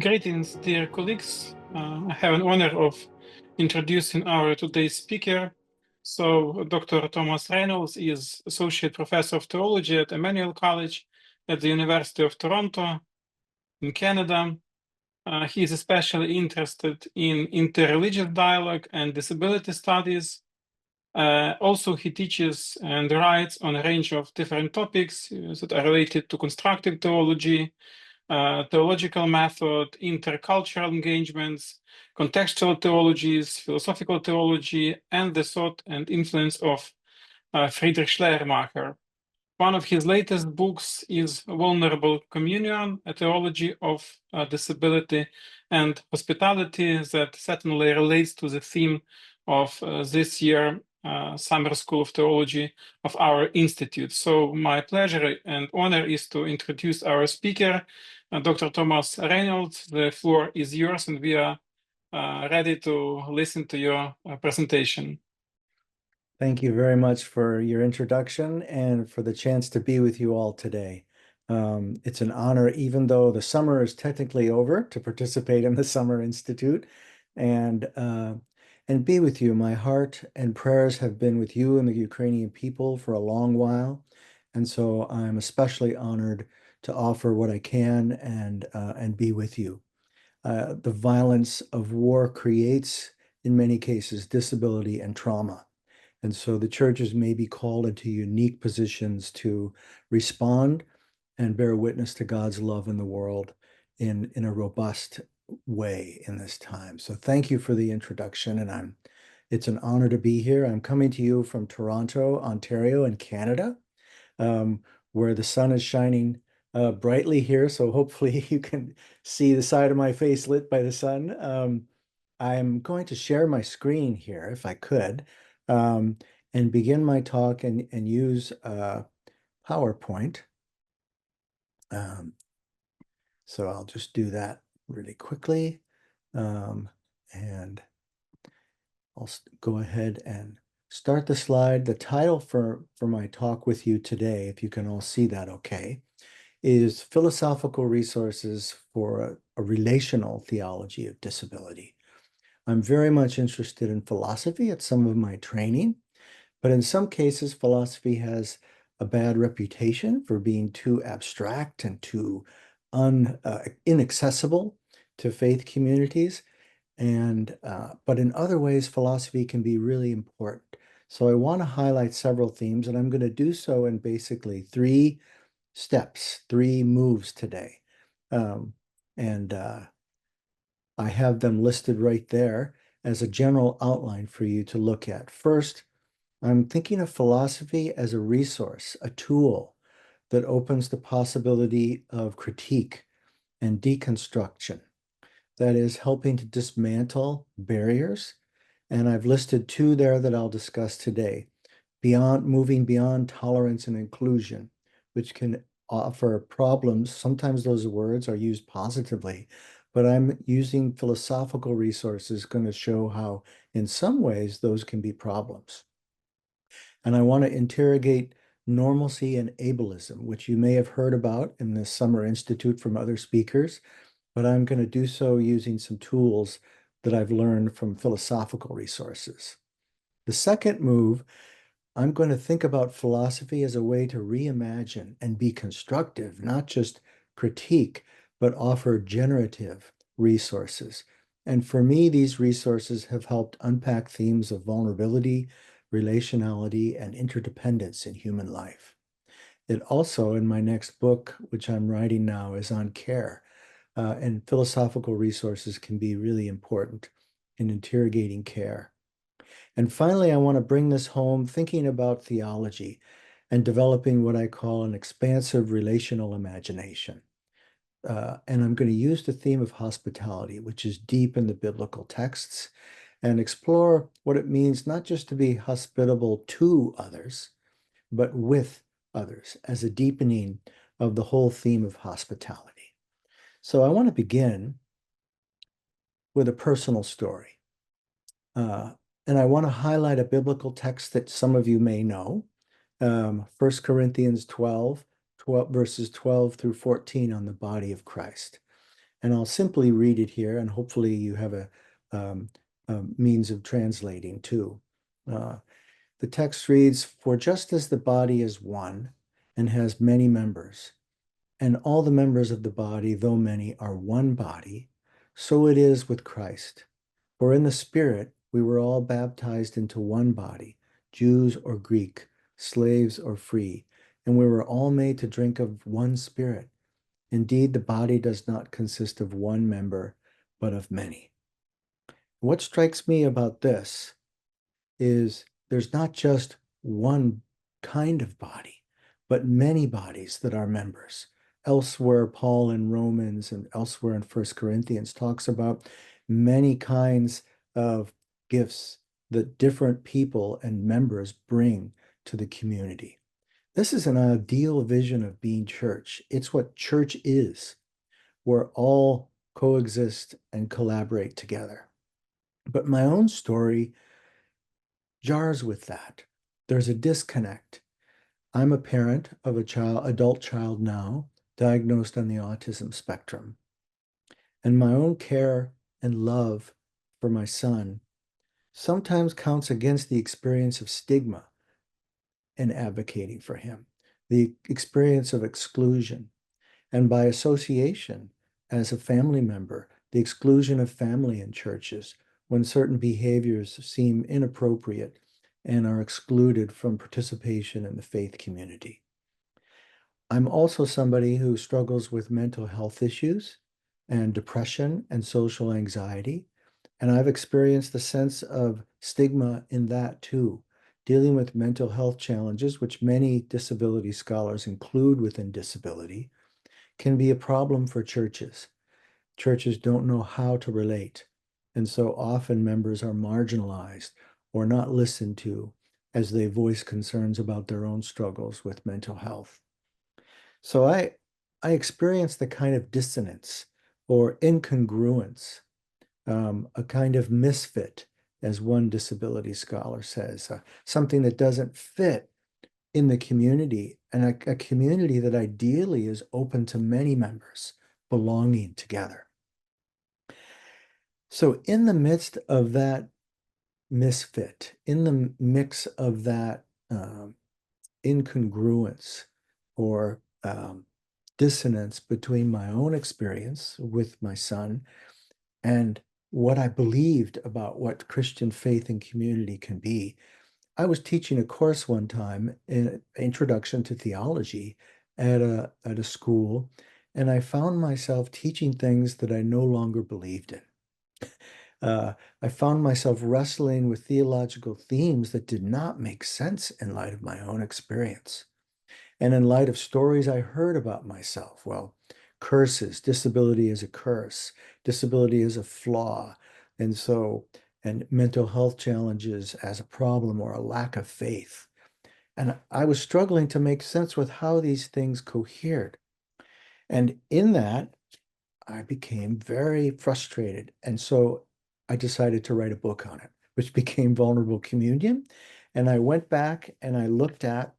Greetings, dear colleagues. I have an honor of introducing our today's speaker. So Dr. Thomas Reynolds is Associate Professor of Theology at Emmanuel College at the University of Toronto in Canada. He is especially interested in interreligious dialogue and disability studies. Also, he teaches and writes on a range of different topics that are related to constructive theology, theological method, intercultural engagements, contextual theologies, philosophical theology, and the thought and influence of Friedrich Schleiermacher. One of his latest books is Vulnerable Communion, a theology of disability and hospitality that certainly relates to the theme of this year Summer School of Theology of our institute. So my pleasure and honor is to introduce our speaker, Dr. Thomas Reynolds. The floor is yours, and we are ready to listen to your presentation. Thank you very much for your introduction and for the chance to be with you all today. It's an honor, even though the summer is technically over, to participate in the Summer Institute and be with you. My heart and prayers have been with you and the Ukrainian people for a long while, and so I'm especially honored to offer what I can and be with you. The violence of war creates, in many cases, disability and trauma. And so the churches may be called into unique positions to respond and bear witness to God's love in the world in a robust way in this time. So thank you for the introduction, and it's an honor to be here. I'm coming to you from Toronto, Ontario, in Canada, where the sun is shining brightly here. So hopefully you can see the side of my face lit by the sun. I'm going to share my screen here, if I could. And begin my talk and use PowerPoint. So I'll just do that really quickly. And I'll go ahead and start the slide. The title for my talk with you today, if you can all see that okay, is Philosophical Resources for a Relational Theology of Disability. I'm very much interested in philosophy at some of my training. But in some cases, philosophy has a bad reputation for being too abstract and too inaccessible to faith communities. But in other ways, philosophy can be really important. So I want to highlight several themes, and I'm going to do so in basically 3 steps, 3 moves today. I have them listed right there as a general outline for you to look at. First, I'm thinking of philosophy as a resource, a tool that opens the possibility of critique and deconstruction. That is, helping to dismantle barriers. And I've listed 2 there that I'll discuss today. Moving beyond tolerance and inclusion, which can offer problems. Sometimes those words are used positively, but I'm using philosophical resources going to show how, in some ways, those can be problems. And I want to interrogate normalcy and ableism, which you may have heard about in this Summer Institute from other speakers, but I'm going to do so using some tools that I've learned from philosophical resources. The second move, I'm going to think about philosophy as a way to reimagine and be constructive, not just critique, but offer generative resources. And for me, these resources have helped unpack themes of vulnerability, relationality, and interdependence in human life. It also, in my next book, which I'm writing now, is on care. And philosophical resources can be really important in interrogating care. And finally, I want to bring this home thinking about theology and developing what I call an expansive relational imagination. And I'm going to use the theme of hospitality, which is deep in the biblical texts, and explore what it means not just to be hospitable to others, but with others as a deepening of the whole theme of hospitality. So I want to begin with a personal story. And I want to highlight a biblical text that some of you may know, 1 Corinthians 12, verses 12 through 14 on the body of Christ. And I'll simply read it here, and hopefully you have a means of translating too. The text reads, "For just as the body is one and has many members, and all the members of the body, though many, are one body, so it is with Christ. For in the Spirit we were all baptized into one body, Jews or Greek, slaves or free, and we were all made to drink of one Spirit. Indeed, the body does not consist of one member, but of many." What strikes me about this is there's not just one kind of body, but many bodies that are members. Elsewhere, Paul in Romans and elsewhere in 1 Corinthians talks about many kinds of gifts that different people and members bring to the community. This is an ideal vision of being church. It's what church is, where all coexist and collaborate together. But my own story jars with that. There's a disconnect. I'm a parent of adult child now, diagnosed on the autism spectrum. And my own care and love for my son sometimes counts against the experience of stigma in advocating for him, the experience of exclusion, and by association, as a family member, the exclusion of family in churches when certain behaviors seem inappropriate and are excluded from participation in the faith community. I'm also somebody who struggles with mental health issues and depression and social anxiety, and I've experienced a sense of stigma in that too. Dealing with mental health challenges, which many disability scholars include within disability, can be a problem for churches. Churches don't know how to relate, and so often members are marginalized or not listened to as they voice concerns about their own struggles with mental health. So I experienced the kind of dissonance or incongruence, a kind of misfit, as one disability scholar says, something that doesn't fit in the community, and a community that ideally is open to many members belonging together. So in the midst of that misfit, in the mix of that incongruence or dissonance between my own experience with my son and what I believed about what Christian faith and community can be, I was teaching a course one time in Introduction to Theology at a school, and I found myself teaching things that I no longer believed in. I found myself wrestling with theological themes that did not make sense in light of my own experience. And in light of stories I heard about myself, well, curses, disability is a curse, disability is a flaw, and mental health challenges as a problem or a lack of faith. And I was struggling to make sense with how these things cohered. And in that, I became very frustrated. And so I decided to write a book on it, which became Vulnerable Communion. And I went back and I looked at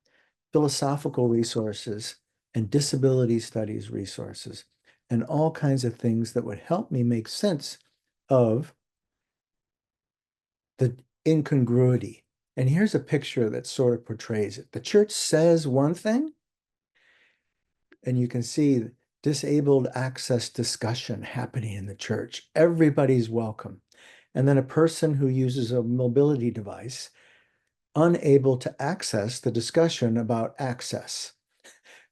philosophical resources and disability studies resources and all kinds of things that would help me make sense of the incongruity. And here's a picture that sort of portrays it. The church says one thing, and you can see disabled access discussion happening in the church. Everybody's welcome. And then a person who uses a mobility device unable to access the discussion about access.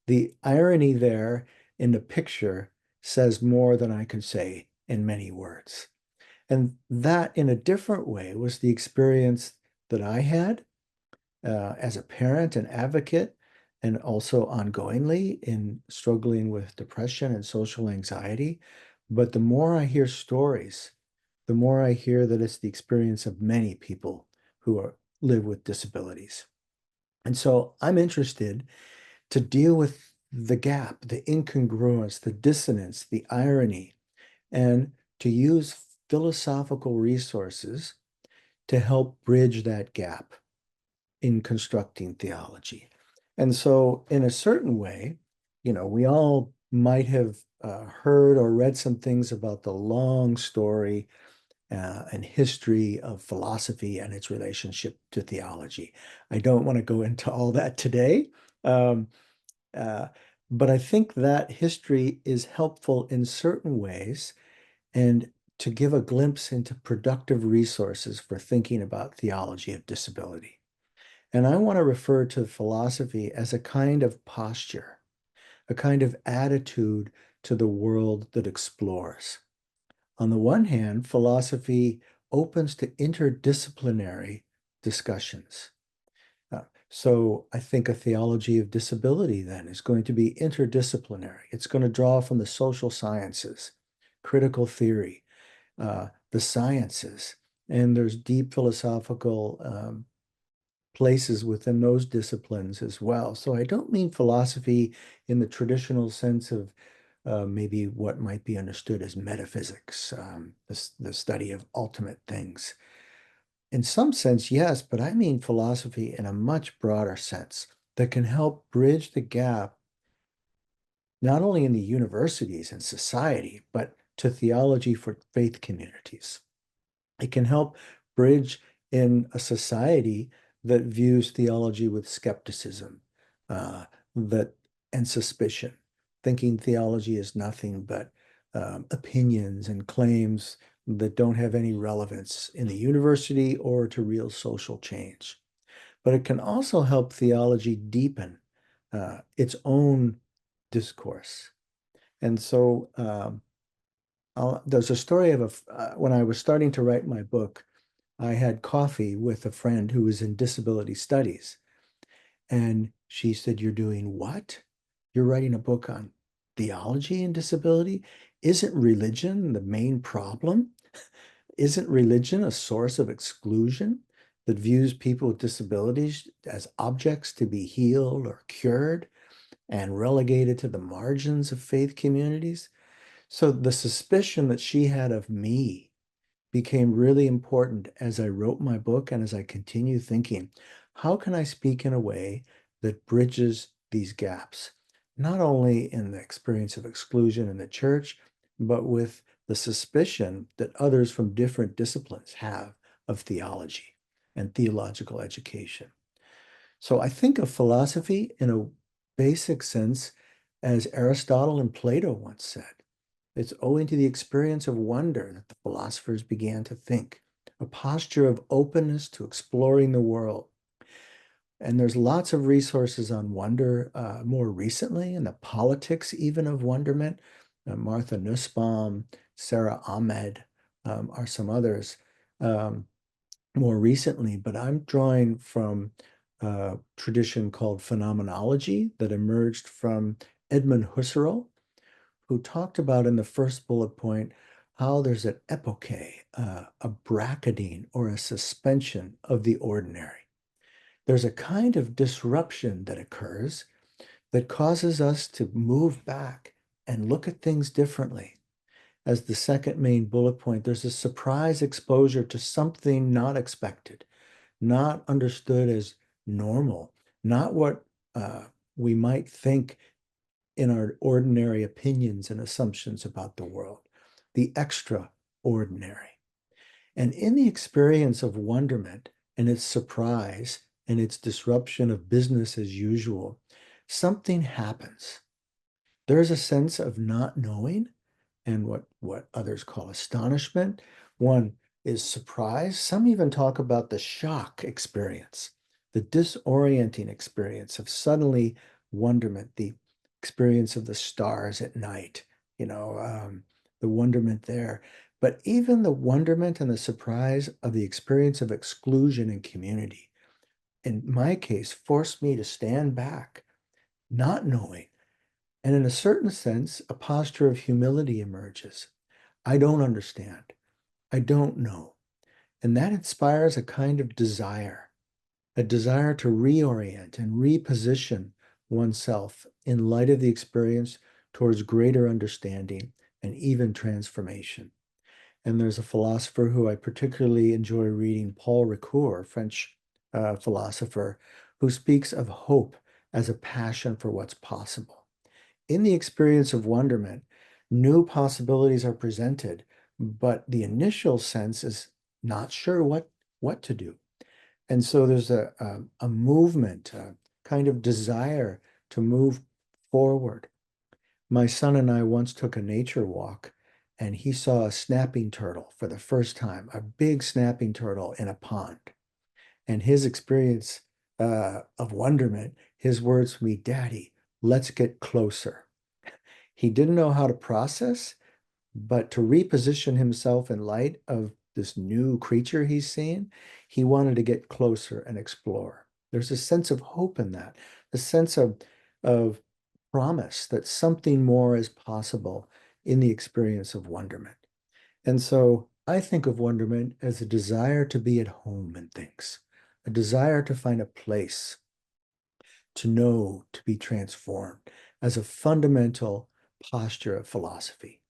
The irony there in the picture says more than I could say in many words. And that, in a different way, was the experience that I had as a parent and advocate, and also ongoingly in struggling with depression and social anxiety. But the more I hear stories, the more I hear that it's the experience of many people who live with disabilities. And so I'm interested to deal with the gap, the incongruence, the dissonance, the irony, and to use philosophical resources to help bridge that gap in constructing theology. And so in a certain way, we all might have heard or read some things about the long story and history of philosophy and its relationship to theology. I don't want to go into all that today, um, but I think that history is helpful in certain ways and to give a glimpse into productive resources for thinking about theology of disability. And I want to refer to philosophy as a kind of posture, a kind of attitude to the world that explores. On the one hand, philosophy opens to interdisciplinary discussions. So I think a theology of disability then is going to be interdisciplinary. It's going to draw from the social sciences, critical theory, the sciences, and there's deep philosophical places within those disciplines as well. So I don't mean philosophy in the traditional sense of maybe what might be understood as metaphysics, the study of ultimate things. In some sense, yes, but I mean philosophy in a much broader sense that can help bridge the gap, not only in the universities and society, but to theology for faith communities. It can help bridge in a society that views theology with skepticism, that and suspicion, thinking theology is nothing but opinions and claims that don't have any relevance in the university or to real social change. But it can also help theology deepen its own discourse. And so there's a story of when I was starting to write my book, I had coffee with a friend who was in disability studies. And she said, "You're doing what? You're writing a book on theology and disability? Isn't religion the main problem? Isn't religion a source of exclusion that views people with disabilities as objects to be healed or cured and relegated to the margins of faith communities?" So the suspicion that she had of me became really important as I wrote my book and as I continue thinking, how can I speak in a way that bridges these gaps, not only in the experience of exclusion in the church, but with the suspicion that others from different disciplines have of theology and theological education. So I think of philosophy in a basic sense as Aristotle and Plato once said. It's owing to the experience of wonder that the philosophers began to think, a posture of openness to exploring the world. And there's lots of resources on wonder more recently, and the politics even of wonderment. Martha Nussbaum, Sarah Ahmed are some others more recently, but I'm drawing from a tradition called phenomenology that emerged from Edmund Husserl, who talked about in the first bullet point how there's an epoche, a bracketing or a suspension of the ordinary. There's a kind of disruption that occurs that causes us to move back and look at things differently. As the second main bullet point, there's a surprise exposure to something not expected, not understood as normal, not what we might think in our ordinary opinions and assumptions about the world, the extraordinary. And in the experience of wonderment and its surprise and its disruption of business as usual, something happens. There's a sense of not knowing and what others call astonishment. One is surprise. Some even talk about the shock experience, the disorienting experience of suddenly wonderment, the experience of the stars at night, the wonderment there. But even the wonderment and the surprise of the experience of exclusion and community, in my case, forced me to stand back, not knowing. And in a certain sense, a posture of humility emerges. I don't understand. I don't know. And that inspires a kind of desire, a desire to reorient and reposition oneself in light of the experience towards greater understanding and even transformation. And there's a philosopher who I particularly enjoy reading, Paul Ricoeur, French philosopher, who speaks of hope as a passion for what's possible. In the experience of wonderment, New possibilities are presented, but the initial sense is not sure what to do. And so there's a movement, a kind of desire to move forward. My son and I once took a nature walk, and he saw a snapping turtle for the first time, a big snapping turtle in a pond. And his experience of wonderment, his words to me, "Daddy, let's get closer." He didn't know how to process, but to reposition himself in light of this new creature he's seeing, he wanted to get closer and explore. There's a sense of hope in that, a sense of promise that something more is possible in the experience of wonderment. And so I think of wonderment as a desire to be at home in things, a desire to find a place, to know, to be transformed, as a fundamental posture of philosophy.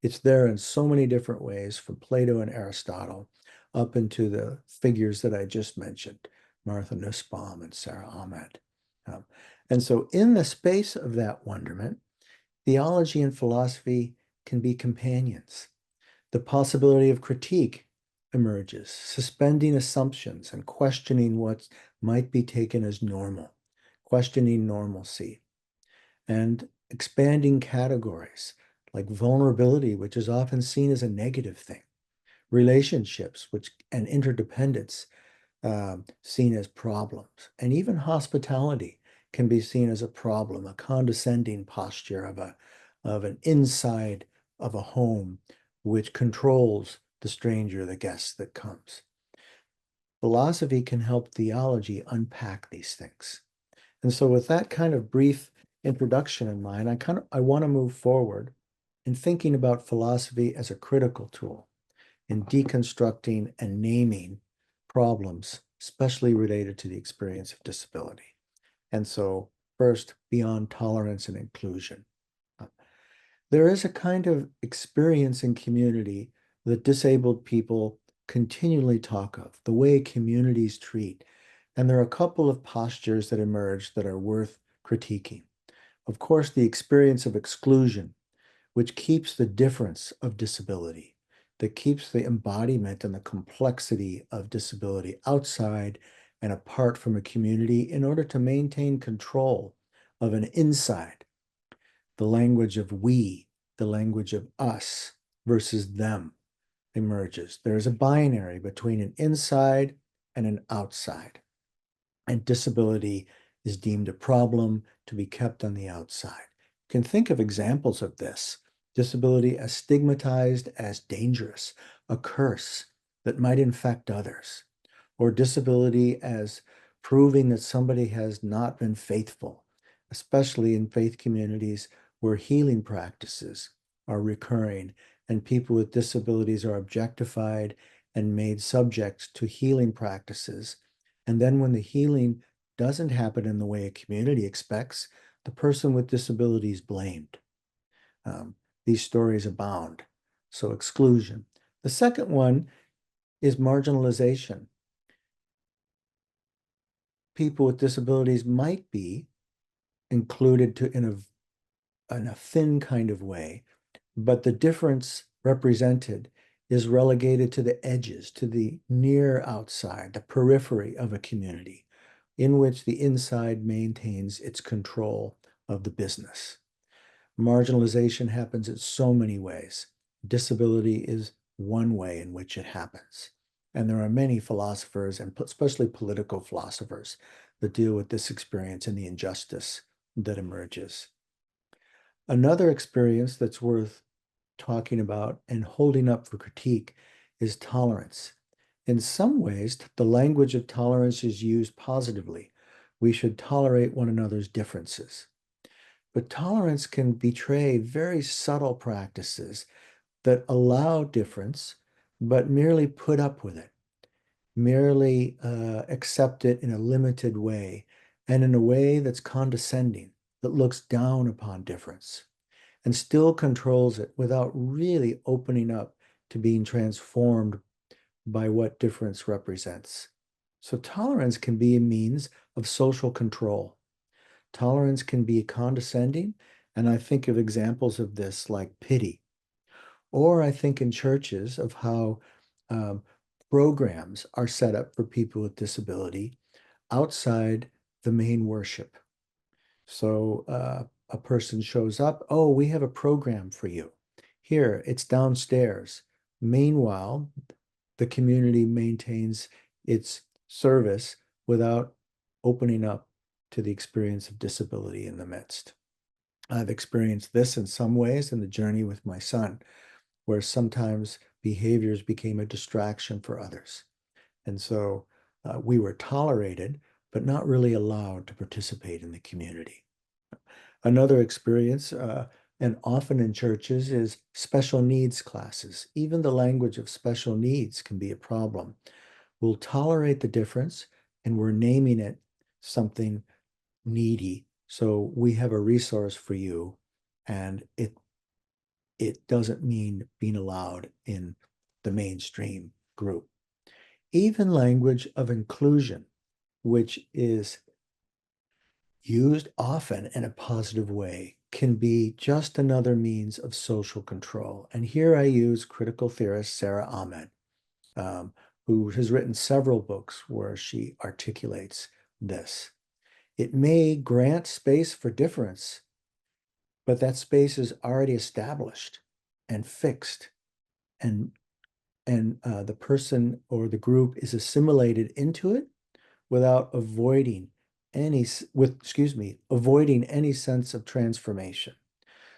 It's there in so many different ways, from Plato and Aristotle up into the figures that I just mentioned, Martha Nussbaum and Sarah Ahmed. And so in the space of that wonderment, theology and philosophy can be companions. The possibility of critique emerges, suspending assumptions and questioning what might be taken as normal, questioning normalcy, and expanding categories like vulnerability, which is often seen as a negative thing, relationships, and interdependence seen as problems, and even hospitality can be seen as a problem, a condescending posture of an inside of a home which controls the stranger, the guest that comes. Philosophy can help theology unpack these things. And so with that kind of brief introduction in mind, I want to move forward in thinking about philosophy as a critical tool in deconstructing and naming problems, especially related to the experience of disability. And so first, beyond tolerance and inclusion. There is a kind of experience in community that disabled people continually talk of, the way communities treat. And there are a couple of postures that emerge that are worth critiquing. Of course, the experience of exclusion, which keeps the difference of disability, that keeps the embodiment and the complexity of disability outside and apart from a community in order to maintain control of an inside. The language of we, the language of us versus them emerges. There is a binary between an inside and an outside. And disability is deemed a problem to be kept on the outside. You can think of examples of this. Disability as stigmatized as dangerous, a curse that might infect others, or disability as proving that somebody has not been faithful, especially in faith communities where healing practices are recurring and people with disabilities are objectified and made subject to healing practices. And then when the healing doesn't happen in the way a community expects, the person with disability is blamed. These stories abound. So exclusion. The second one is marginalization. People with disabilities might be included in a thin kind of way, but the difference represented is relegated to the edges, to the near outside, the periphery of a community, in which the inside maintains its control of the business. Marginalization happens in so many ways. Disability is one way in which it happens. And there are many philosophers, and especially political philosophers, that deal with this experience and the injustice that emerges. Another experience that's worth talking about and holding up for critique is tolerance. In some ways, the language of tolerance is used positively. We should tolerate one another's differences. But tolerance can betray very subtle practices that allow difference, but merely put up with it, merely accept it in a limited way, and in a way that's condescending, that looks down upon difference, and still controls it without really opening up to being transformed by what difference represents. So tolerance can be a means of social control. Tolerance can be condescending, And I think of examples of this like pity. Or I think in churches of how um, programs are set up for people with disability outside the main worship. So a person shows up, oh, we have a program for you. Here, it's downstairs. Meanwhile, the community maintains its service without opening up to the experience of disability in the midst. I've experienced this in some ways in the journey with my son, where sometimes behaviors became a distraction for others. And so we were tolerated, but not really allowed to participate in the community. Another experience, and often in churches, is special needs classes. Even the language of special needs can be a problem. We'll tolerate the difference, and we're naming it something needy. So we have a resource for you, and it doesn't mean being allowed in the mainstream group. Even language of inclusion, which is used often in a positive way, can be just another means of social control. And here I use critical theorist Sara Ahmed, who has written several books where she articulates this. It may grant space for difference, but that space is already established and fixed, and the person or the group is assimilated into it without avoiding any sense of transformation.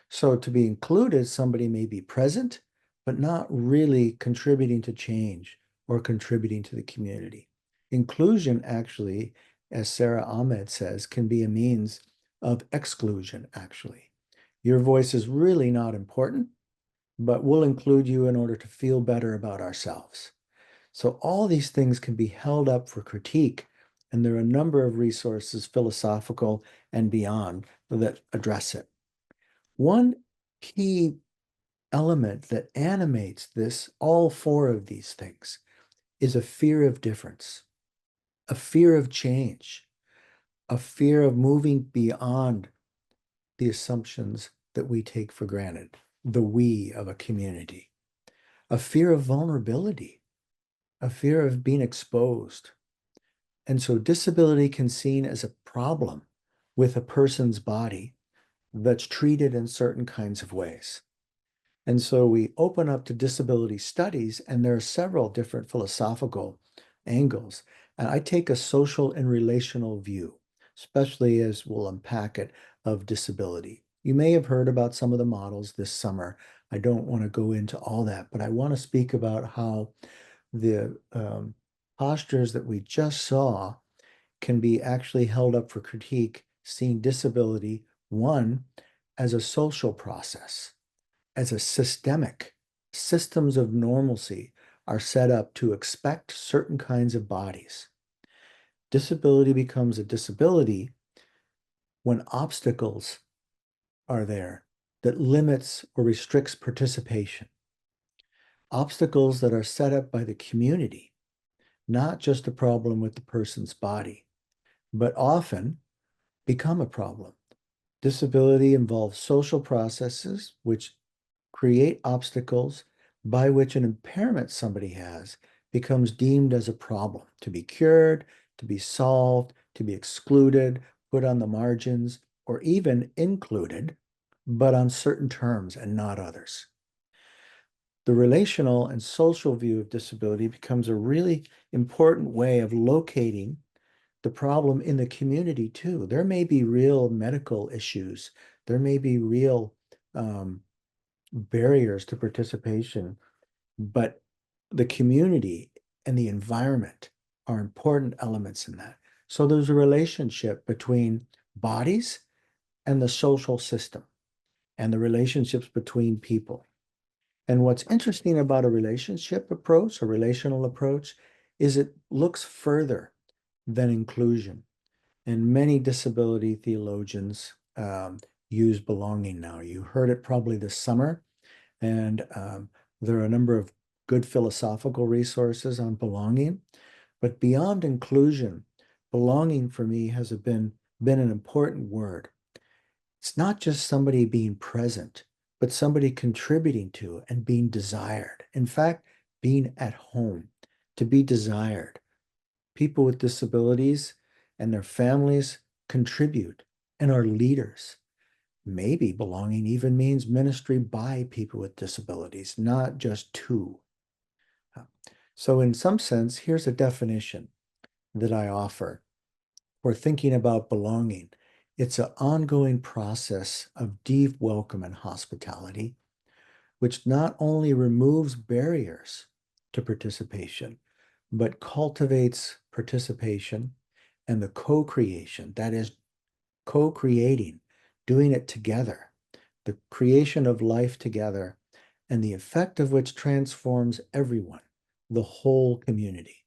So to be included, somebody may be present, but not really contributing to change or contributing to the community. Inclusion actually, as Sara Ahmed says, can be a means of exclusion, actually. Your voice is really not important, but we'll include you in order to feel better about ourselves. So all these things can be held up for critique, and there are a number of resources, philosophical and beyond, that address it. One key element that animates this, all four of these things, is a fear of difference, a fear of change, a fear of moving beyond the assumptions that we take for granted, the we of a community, a fear of vulnerability, a fear of being exposed. And so disability can be seen as a problem with a person's body that's treated in certain kinds of ways. And so we open up to disability studies, and there are several different philosophical angles. And I take a social and relational view, especially as we'll unpack it, of disability. You may have heard about some of the models this summer. I don't want to go into all that, but I want to speak about how the postures that we just saw can be actually held up for critique, seeing disability, one, as a social process, as a systemic. Systems of normalcy are set up to expect certain kinds of bodies. Disability becomes a disability when obstacles are there that limits or restricts participation. Obstacles that are set up by the community, not just a problem with the person's body, but often become a problem. Disability involves social processes which create obstacles by which an impairment somebody has becomes deemed as a problem, to be cured, to be solved, to be excluded, put on the margins, or even included, but on certain terms and not others. The relational and social view of disability becomes a really important way of locating the problem in the community too. There may be real medical issues. There may be real barriers to participation, but the community and the environment are important elements in that. So there's a relationship between bodies and the social system and the relationships between people. And what's interesting about a relationship approach, a relational approach, is it looks further than inclusion. And many disability theologians use belonging now. You heard it probably this summer, and there are a number of good philosophical resources on belonging. But beyond inclusion, belonging for me has been an important word. It's not just somebody being present, but somebody contributing to and being desired. In fact, being at home, to be desired. People with disabilities and their families contribute and are leaders. Maybe belonging even means ministry by people with disabilities, not just to. So in some sense, here's a definition that I offer for thinking about belonging. It's an ongoing process of deep welcome and hospitality, which not only removes barriers to participation, but cultivates participation and the co-creation, that is, co-creating, doing it together, the creation of life together, and the effect of which transforms everyone, the whole community.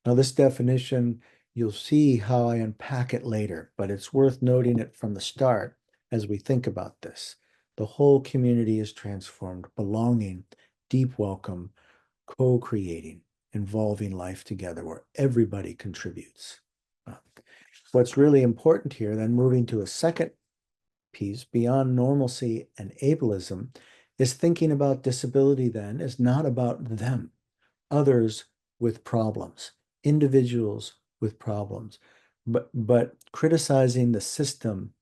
Now, this definition, you'll see how I unpack it later, but it's worth noting it from the start as we think about this. The whole community is transformed, belonging, deep welcome, co-creating, involving life together where everybody contributes. What's really important here, then moving to a second piece, beyond normalcy and ableism, is thinking about disability then is not about them, others with problems, individuals with problems, but criticizing the system.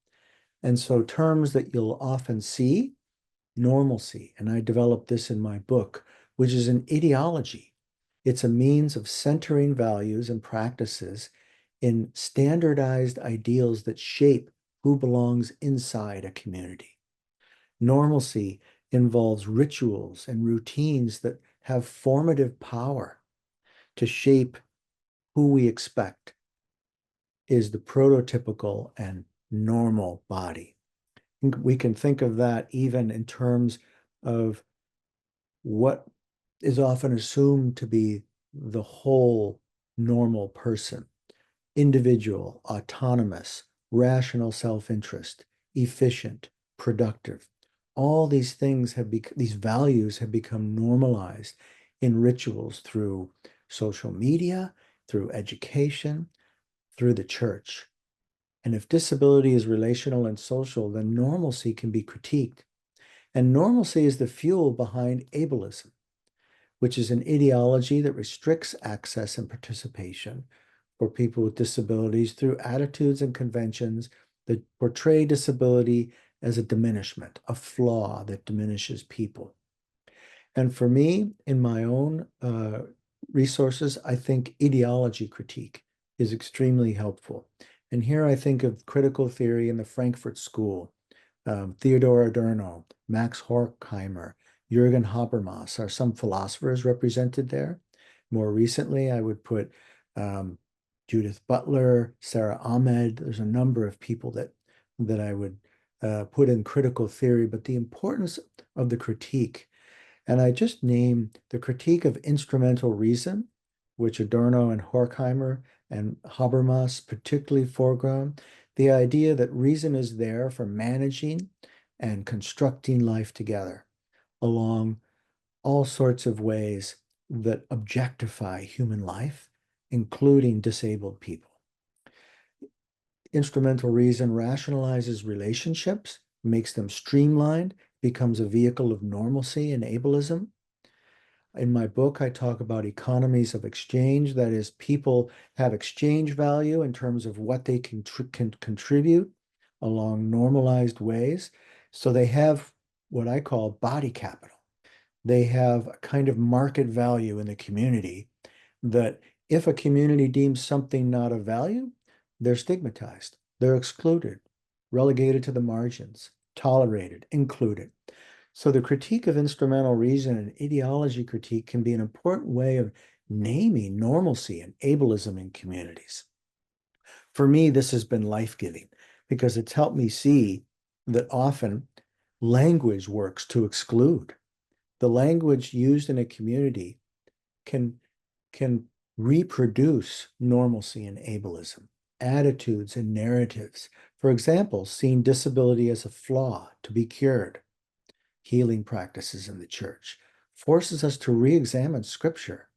And so terms that you'll often see, normalcy, and I developed this in my book, which is an ideology. It's a means of centering values and practices in standardized ideals that shape who belongs inside a community. Normalcy involves rituals and routines that have formative power to shape who we expect is the prototypical and normal body. We can think of that even in terms of what is often assumed to be the whole normal person: individual, autonomous, rational self-interest, efficient, productive. All these things these values have become normalized in rituals through social media, through education, through the church. And if disability is relational and social, then normalcy can be critiqued. And normalcy is the fuel behind ableism, which is an ideology that restricts access and participation for people with disabilities through attitudes and conventions that portray disability as a diminishment, a flaw that diminishes people. And for me, in my own resources, I think ideology critique is extremely helpful. And here I think of critical theory in the Frankfurt School, Theodor Adorno, Max Horkheimer, Jürgen Habermas are some philosophers represented there. More recently, I would put Judith Butler, Sarah Ahmed. There's a number of people that I would put in critical theory, but the importance of the critique. And I just name the critique of instrumental reason, which Adorno and Horkheimer and Habermas particularly foreground, the idea that reason is there for managing and constructing life together along all sorts of ways that objectify human life, including disabled people. Instrumental reason rationalizes relationships, makes them streamlined, becomes a vehicle of normalcy and ableism. In my book, I talk about economies of exchange. That is, people have exchange value in terms of what they can contribute along normalized ways. So they have what I call body capital. They have a kind of market value in the community that if a community deems something not of value, they're stigmatized, they're excluded, relegated to the margins, tolerated, included. So the critique of instrumental reason and ideology critique can be an important way of naming normalcy and ableism in communities. For me, this has been life-giving because it's helped me see that often language works to exclude. The language used in a community can reproduce normalcy and ableism, attitudes and narratives. For example, seeing disability as a flaw to be cured, healing practices in the church, forces us to re-examine scripture.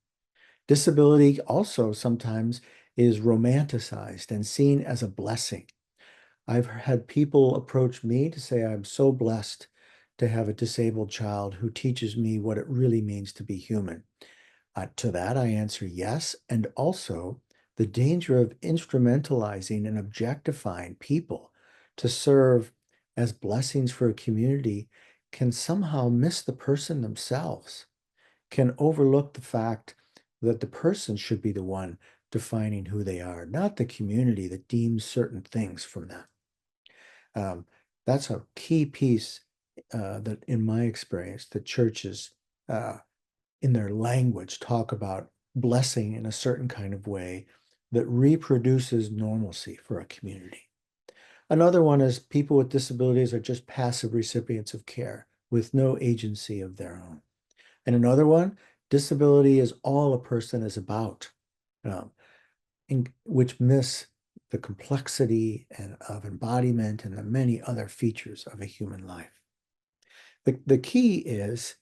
Disability also sometimes is romanticized and seen as a blessing. I've had people approach me to say, I'm so blessed to have a disabled child who teaches me what it really means to be human. To that, I answer yes. And also the danger of instrumentalizing and objectifying people to serve as blessings for a community can somehow miss the person themselves, can overlook the fact that the person should be the one defining who they are, not the community that deems certain things from them. That's a key piece that, in my experience, that churches in their language talk about blessing in a certain kind of way that reproduces normalcy for a community. Another one is people with disabilities are just passive recipients of care with no agency of their own. And another one, disability is all a person is about, which miss the complexity of embodiment and the many other features of a human life. The key is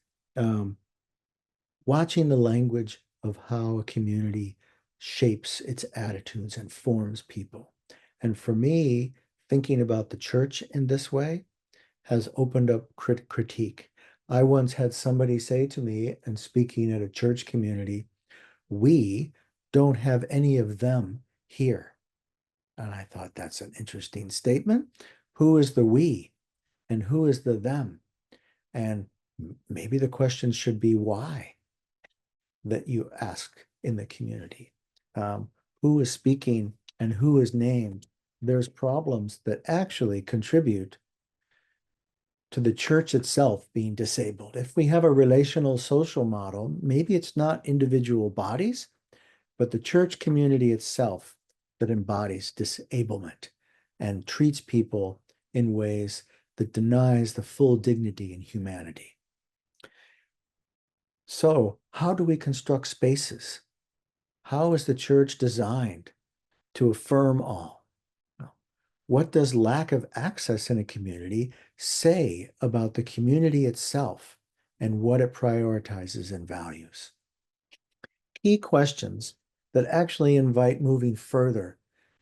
watching the language of how a community shapes its attitudes and forms people. And for me, thinking about the church in this way has opened up critique. I once had somebody say to me, and speaking at a church community, we don't have any of them here. And I thought that's an interesting statement. Who is the we and who is the them? And maybe the question should be why that you ask in the community. Who is speaking and who is named? There's problems that actually contribute to the church itself being disabled. If we have a relational social model, maybe it's not individual bodies, but the church community itself that embodies disablement and treats people in ways that denies the full dignity and humanity. So, how do we construct spaces? How is the church designed to affirm all? What does lack of access in a community say about the community itself and what it prioritizes and values? Key questions that actually invite moving further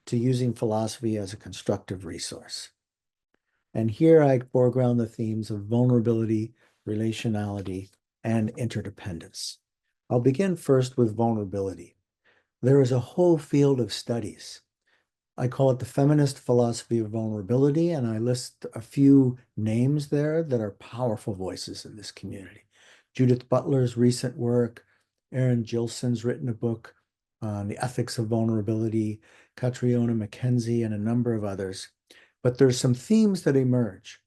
to using philosophy as a constructive resource. And here I foreground the themes of vulnerability, relationality, and interdependence. I'll begin first with vulnerability. There is a whole field of studies. I call it the feminist philosophy of vulnerability, and I list a few names there that are powerful voices in this community. Judith Butler's recent work, Erin Gilson's written a book on the ethics of vulnerability, Catriona McKenzie, and a number of others. But there's some themes that emerge.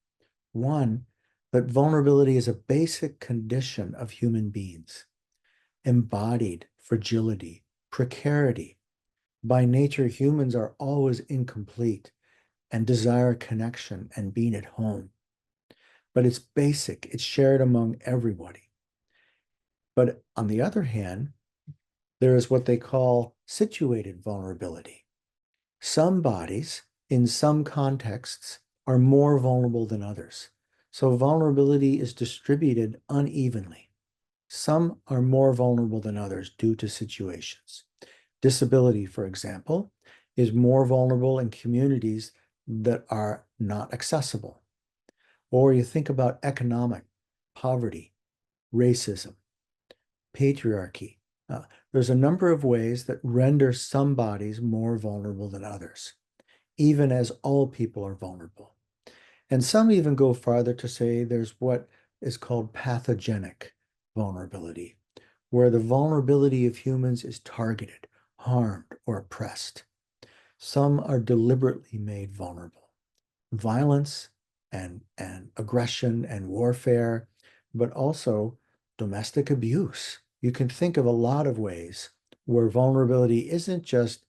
One, that vulnerability is a basic condition of human beings. Embodied fragility, precarity. By nature, humans are always incomplete and desire connection and being at home. But it's basic, it's shared among everybody. But on the other hand, there is what they call situated vulnerability. Some bodies, in some contexts, are more vulnerable than others. So vulnerability is distributed unevenly. Some are more vulnerable than others due to situations. Disability, for example, is more vulnerable in communities that are not accessible. Or you think about economic poverty, racism, patriarchy. There's a number of ways that render some bodies more vulnerable than others, even as all people are vulnerable. And some even go farther to say there's what is called pathogenic vulnerability, where the vulnerability of humans is targeted, harmed, or oppressed. Some are deliberately made vulnerable. Violence and aggression and warfare, but also domestic abuse. You can think of a lot of ways where vulnerability isn't just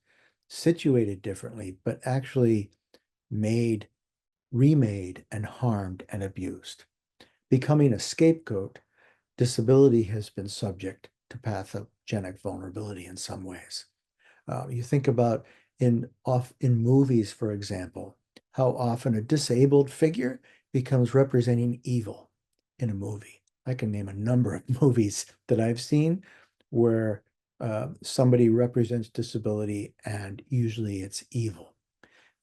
situated differently, but actually made, remade, and harmed and abused. Becoming a scapegoat, disability has been subject to pathogenic vulnerability in some ways. You think about in movies, for example, how often a disabled figure becomes representing evil in a movie. I can name a number of movies that I've seen where somebody represents disability and usually it's evil.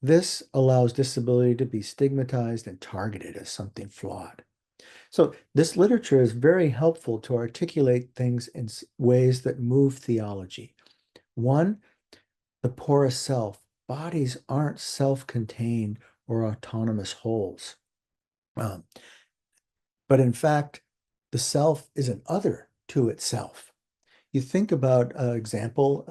This allows disability to be stigmatized and targeted as something flawed. So this literature is very helpful to articulate things in ways that move theology. One, the porous self. Bodies aren't self-contained or autonomous wholes. But in fact, the self is an other to itself. You think about an example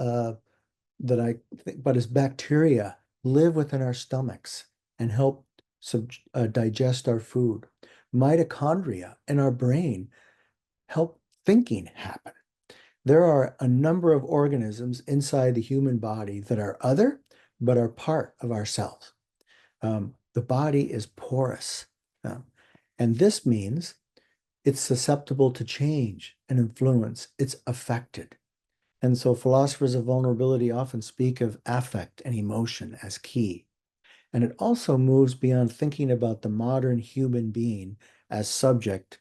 that I think about is bacteria live within our stomachs and help digest our food. Mitochondria in our brain help thinking happen. There are a number of organisms inside the human body that are other, but are part of ourselves. The body is porous. And this means it's susceptible to change and influence. It's affected. And so philosophers of vulnerability often speak of affect and emotion as key. And it also moves beyond thinking about the modern human being as subject,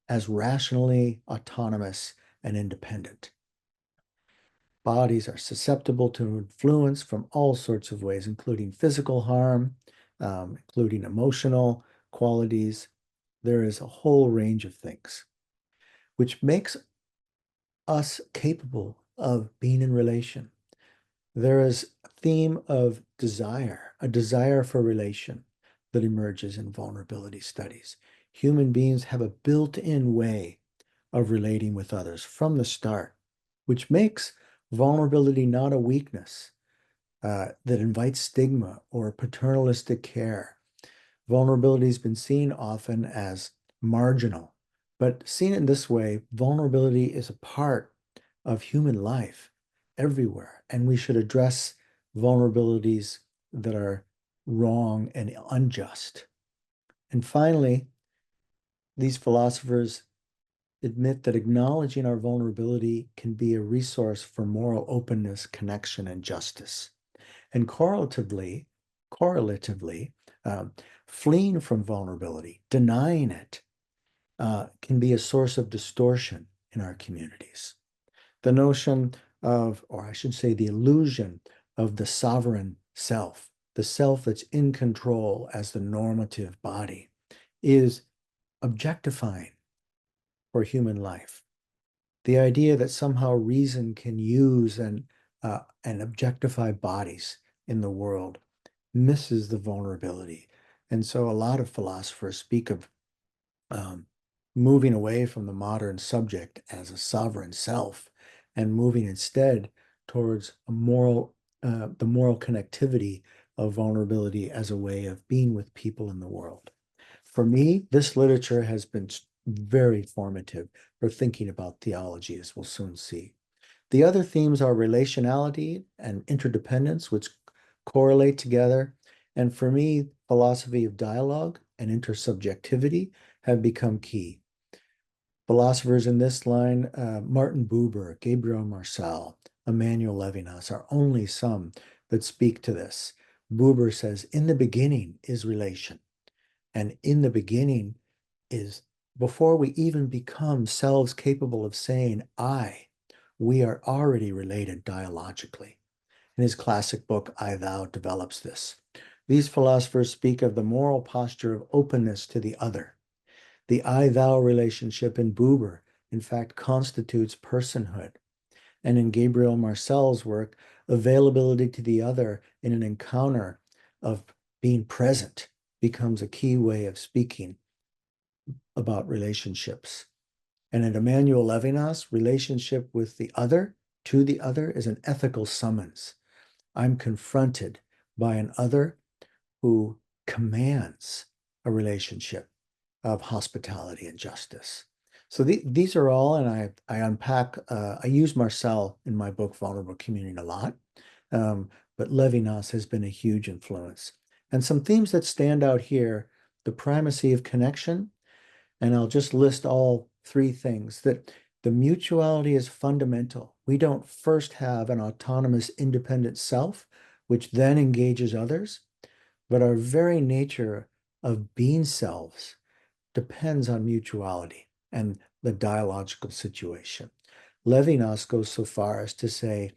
as rationally autonomous and independent. Bodies are susceptible to influence from all sorts of ways, including physical harm, including emotional qualities. There is a whole range of things, which makes us capable of being in relation. There is a theme of desire, a desire for relation that emerges in vulnerability studies. Human beings have a built-in way of relating with others from the start, which makes vulnerability not a weakness that invites stigma or paternalistic care. Vulnerability has been seen often as marginal, but seen in this way, vulnerability is a part of human life everywhere, and we should address vulnerabilities that are wrong and unjust. And finally, these philosophers admit that acknowledging our vulnerability can be a resource for moral openness, connection, and justice. And correlatively, fleeing from vulnerability, denying it, can be a source of distortion in our communities. The notion of, or I should say, the illusion of the sovereign self, the self that's in control as the normative body, is objectifying for human life. The idea that somehow reason can use and objectify bodies in the world misses the vulnerability. And so a lot of philosophers speak of moving away from the modern subject as a sovereign self and moving instead towards a the moral connectivity of vulnerability as a way of being with people in the world. For me, this literature has been very formative for thinking about theology, as we'll soon see. The other themes are relationality and interdependence, which correlate together. And for me, philosophy of dialogue and intersubjectivity have become key. Philosophers in this line, Martin Buber, Gabriel Marcel, Emmanuel Levinas, are only some that speak to this. Buber says, in the beginning is relation. And in the beginning is before we even become selves capable of saying I, we are already related dialogically. In his classic book, I, Thou, develops this. These philosophers speak of the moral posture of openness to the other. The I-thou relationship in Buber, in fact, constitutes personhood. And in Gabriel Marcel's work, availability to the other in an encounter of being present becomes a key way of speaking about relationships. And in Emmanuel Levinas, relationship with the other, to the other, is an ethical summons. I'm confronted by an other who commands a relationship of hospitality and justice. So these are all, and I unpack, I use Marcel in my book, Vulnerable Communion, a lot, but Levinas has been a huge influence. And some themes that stand out here, the primacy of connection, and I'll just list all three things, that the mutuality is fundamental. We don't first have an autonomous, independent self, which then engages others, but our very nature of being selves depends on mutuality and the dialogical situation. Levinas goes so far as to say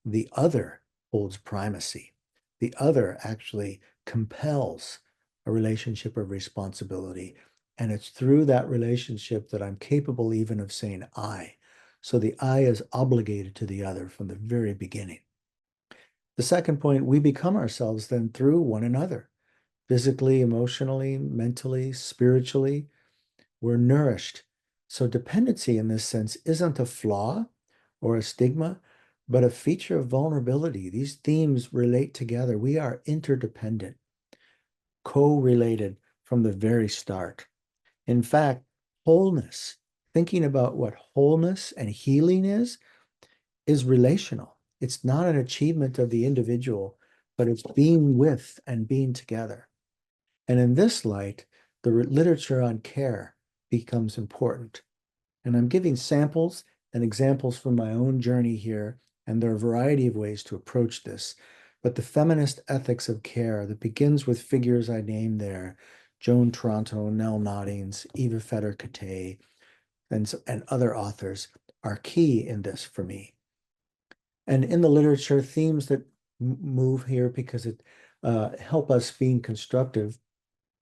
the other holds primacy. The other actually compels a relationship of responsibility. And it's through that relationship that I'm capable even of saying I. So the I is obligated to the other from the very beginning. The second point, we become ourselves then through one another, physically, emotionally, mentally, spiritually. We're nourished. So dependency in this sense isn't a flaw or a stigma, but a feature of vulnerability. These themes relate together. We are interdependent, co-related from the very start. In fact, wholeness, thinking about what wholeness and healing is relational. It's not an achievement of the individual, but it's being with and being together. And in this light, the literature on care becomes important. And I'm giving samples and examples from my own journey here, and there are a variety of ways to approach this. But the feminist ethics of care that begins with figures I named there, Joan Toronto, Nell Noddings, Eva Feder-Katay, and other authors are key in this for me. And in the literature, themes that move here because it help us being constructive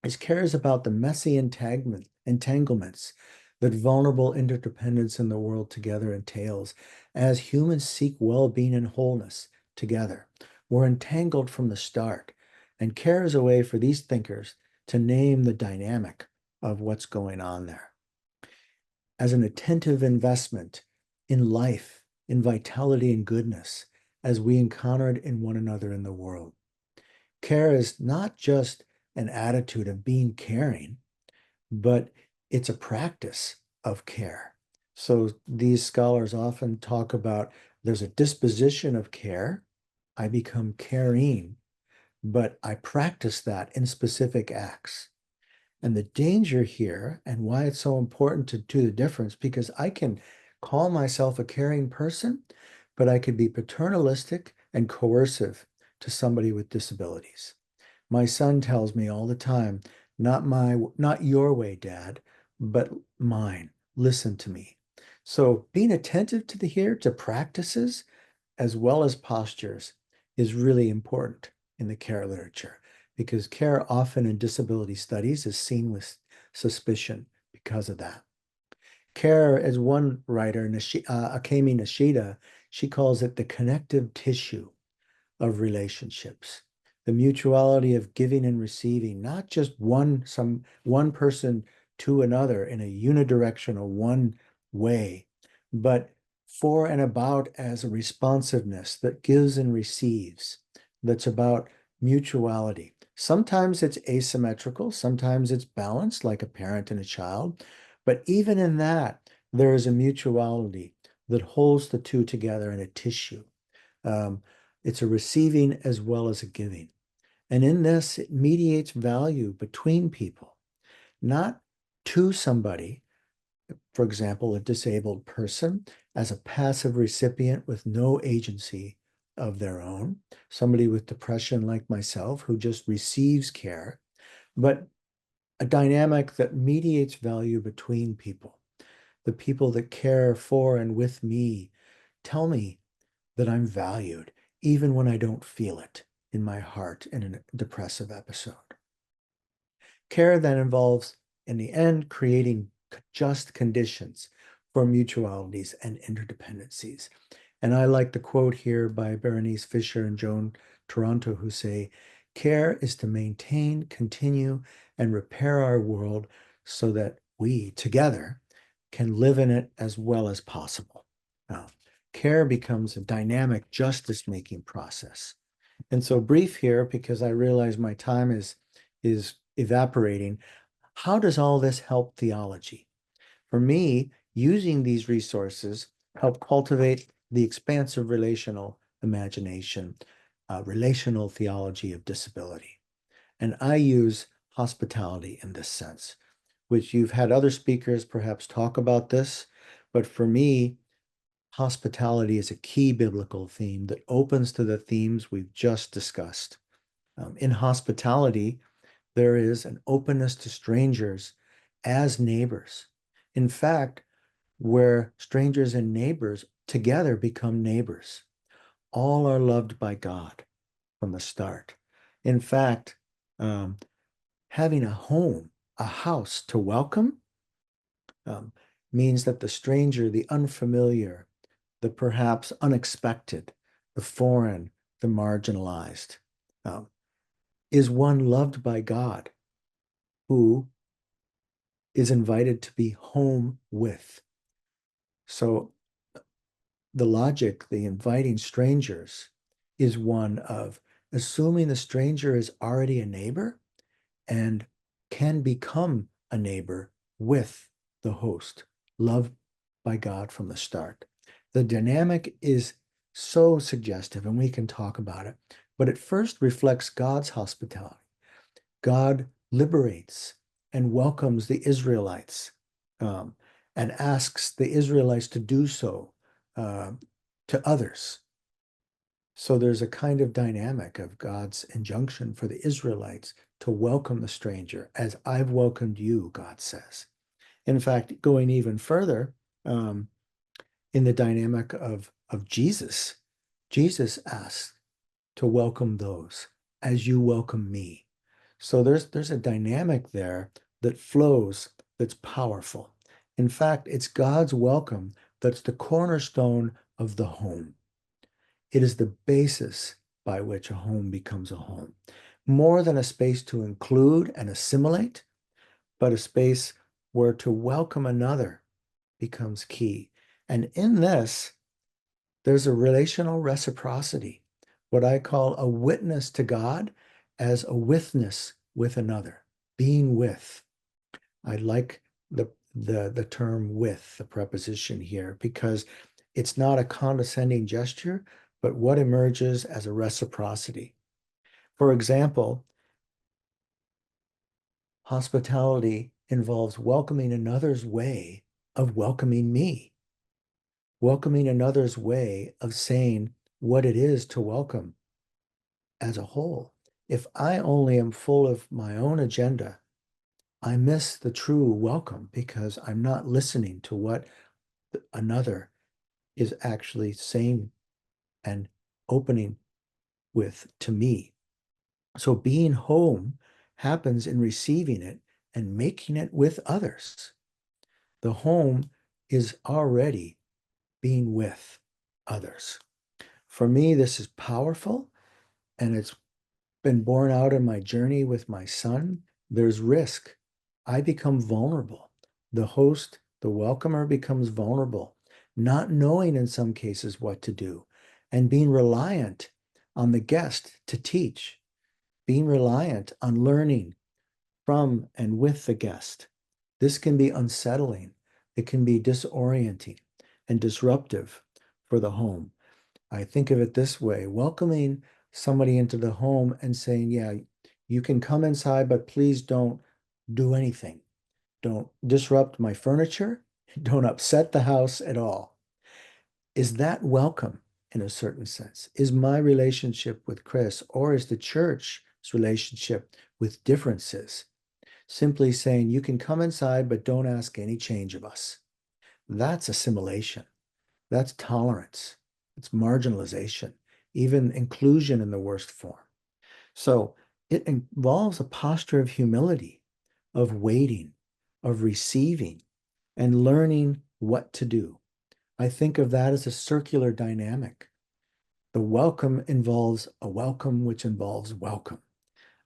is cares about the messy entanglements that vulnerable interdependence in the world together entails as humans seek well-being and wholeness together. We're entangled from the start, and care is a way for these thinkers to name the dynamic of what's going on there. As an attentive investment in life, in vitality and goodness, as we encounter it in one another in the world. Care is not just an attitude of being caring, but it's a practice of care. So these scholars often talk about there's a disposition of care. I become caring, but I practice that in specific acts. And the danger here and why it's so important to do the difference, because I can call myself a caring person, but I could be paternalistic and coercive to somebody with disabilities. My son tells me all the time, not your way, Dad, but mine. Listen to me. So being attentive to the here, to practices, as well as postures, is really important in the care literature because care often in disability studies is seen with suspicion because of that. Care, as one writer, Akemi Nishida, she calls it the connective tissue of relationships, the mutuality of giving and receiving, not just one person to another in a unidirectional one way, but for and about as a responsiveness that gives and receives, that's about mutuality. Sometimes it's asymmetrical, sometimes it's balanced, like a parent and a child, but even in that, there is a mutuality that holds the two together in a tissue. It's a receiving as well as a giving. And in this, it mediates value between people, not to somebody, for example, a disabled person, as a passive recipient with no agency of their own, somebody with depression like myself who just receives care, but a dynamic that mediates value between people. The people that care for and with me tell me that I'm valued, even when I don't feel it in my heart in a depressive episode. Care then involves, in the end, creating just conditions for mutualities and interdependencies. And I like the quote here by Berenice Fisher and Joan Toronto, who say, care is to maintain, continue, and repair our world so that we together can live in it as well as possible. Now, care becomes a dynamic justice-making process. And so brief here, because I realize my time is evaporating. How does all this help theology? For me, using these resources help cultivate the expansive relational imagination, relational theology of disability. And I use hospitality in this sense, which you've had other speakers perhaps talk about this, but for me, hospitality is a key biblical theme that opens to the themes we've just discussed. In hospitality, there is an openness to strangers as neighbors. In fact, where strangers and neighbors together become neighbors. All are loved by God. from the start. In fact, having a home, a house to welcome means that the stranger, the unfamiliar, the perhaps unexpected, the foreign, the marginalized, is one loved by God who is invited to be home with. So the logic, the inviting strangers, is one of assuming the stranger is already a neighbor and can become a neighbor with the host, loved by God from the start. The dynamic is so suggestive, and we can talk about it, but it first reflects God's hospitality. God liberates and welcomes the Israelites and asks the Israelites to do so to others. So there's a kind of dynamic of God's injunction for the Israelites to welcome the stranger as I've welcomed you, God says. In fact, going even further, in the dynamic of Jesus, Jesus asks to welcome those as you welcome me. So there's a dynamic there that flows, that's powerful. In fact, it's God's welcome that's the cornerstone of the home. It is the basis by which a home becomes a home. More than a space to include and assimilate, but a space where to welcome another becomes key. And in this, there's a relational reciprocity, what I call a witness to God as a witness with another, being with. I like the term with, the preposition here, because it's not a condescending gesture, but what emerges as a reciprocity. For example, hospitality involves welcoming another's way of welcoming me, welcoming another's way of saying what it is to welcome as a whole. If I only am full of my own agenda, I miss the true welcome because I'm not listening to what another is actually saying and opening with to me. So being home happens in receiving it and making it with others. The home is already being with others. For me, this is powerful, and it's been borne out in my journey with my son. There's risk. I become vulnerable. The host, the welcomer, becomes vulnerable, not knowing in some cases what to do, and being reliant on the guest to teach, being reliant on learning from and with the guest. This can be unsettling. It can be disorienting and disruptive for the home. I think of it this way: welcoming somebody into the home and saying, yeah, you can come inside, but please don't do anything. Don't disrupt my furniture. Don't upset the house at all. Is that welcome in a certain sense? Is my relationship with Chris, or is the church's relationship with differences simply saying, you can come inside, but don't ask any change of us? That's assimilation. That's tolerance. It's marginalization, even inclusion in the worst form. So it involves a posture of humility, of waiting, of receiving, and learning what to do. I think of that as a circular dynamic. The welcome involves a welcome, which involves welcome.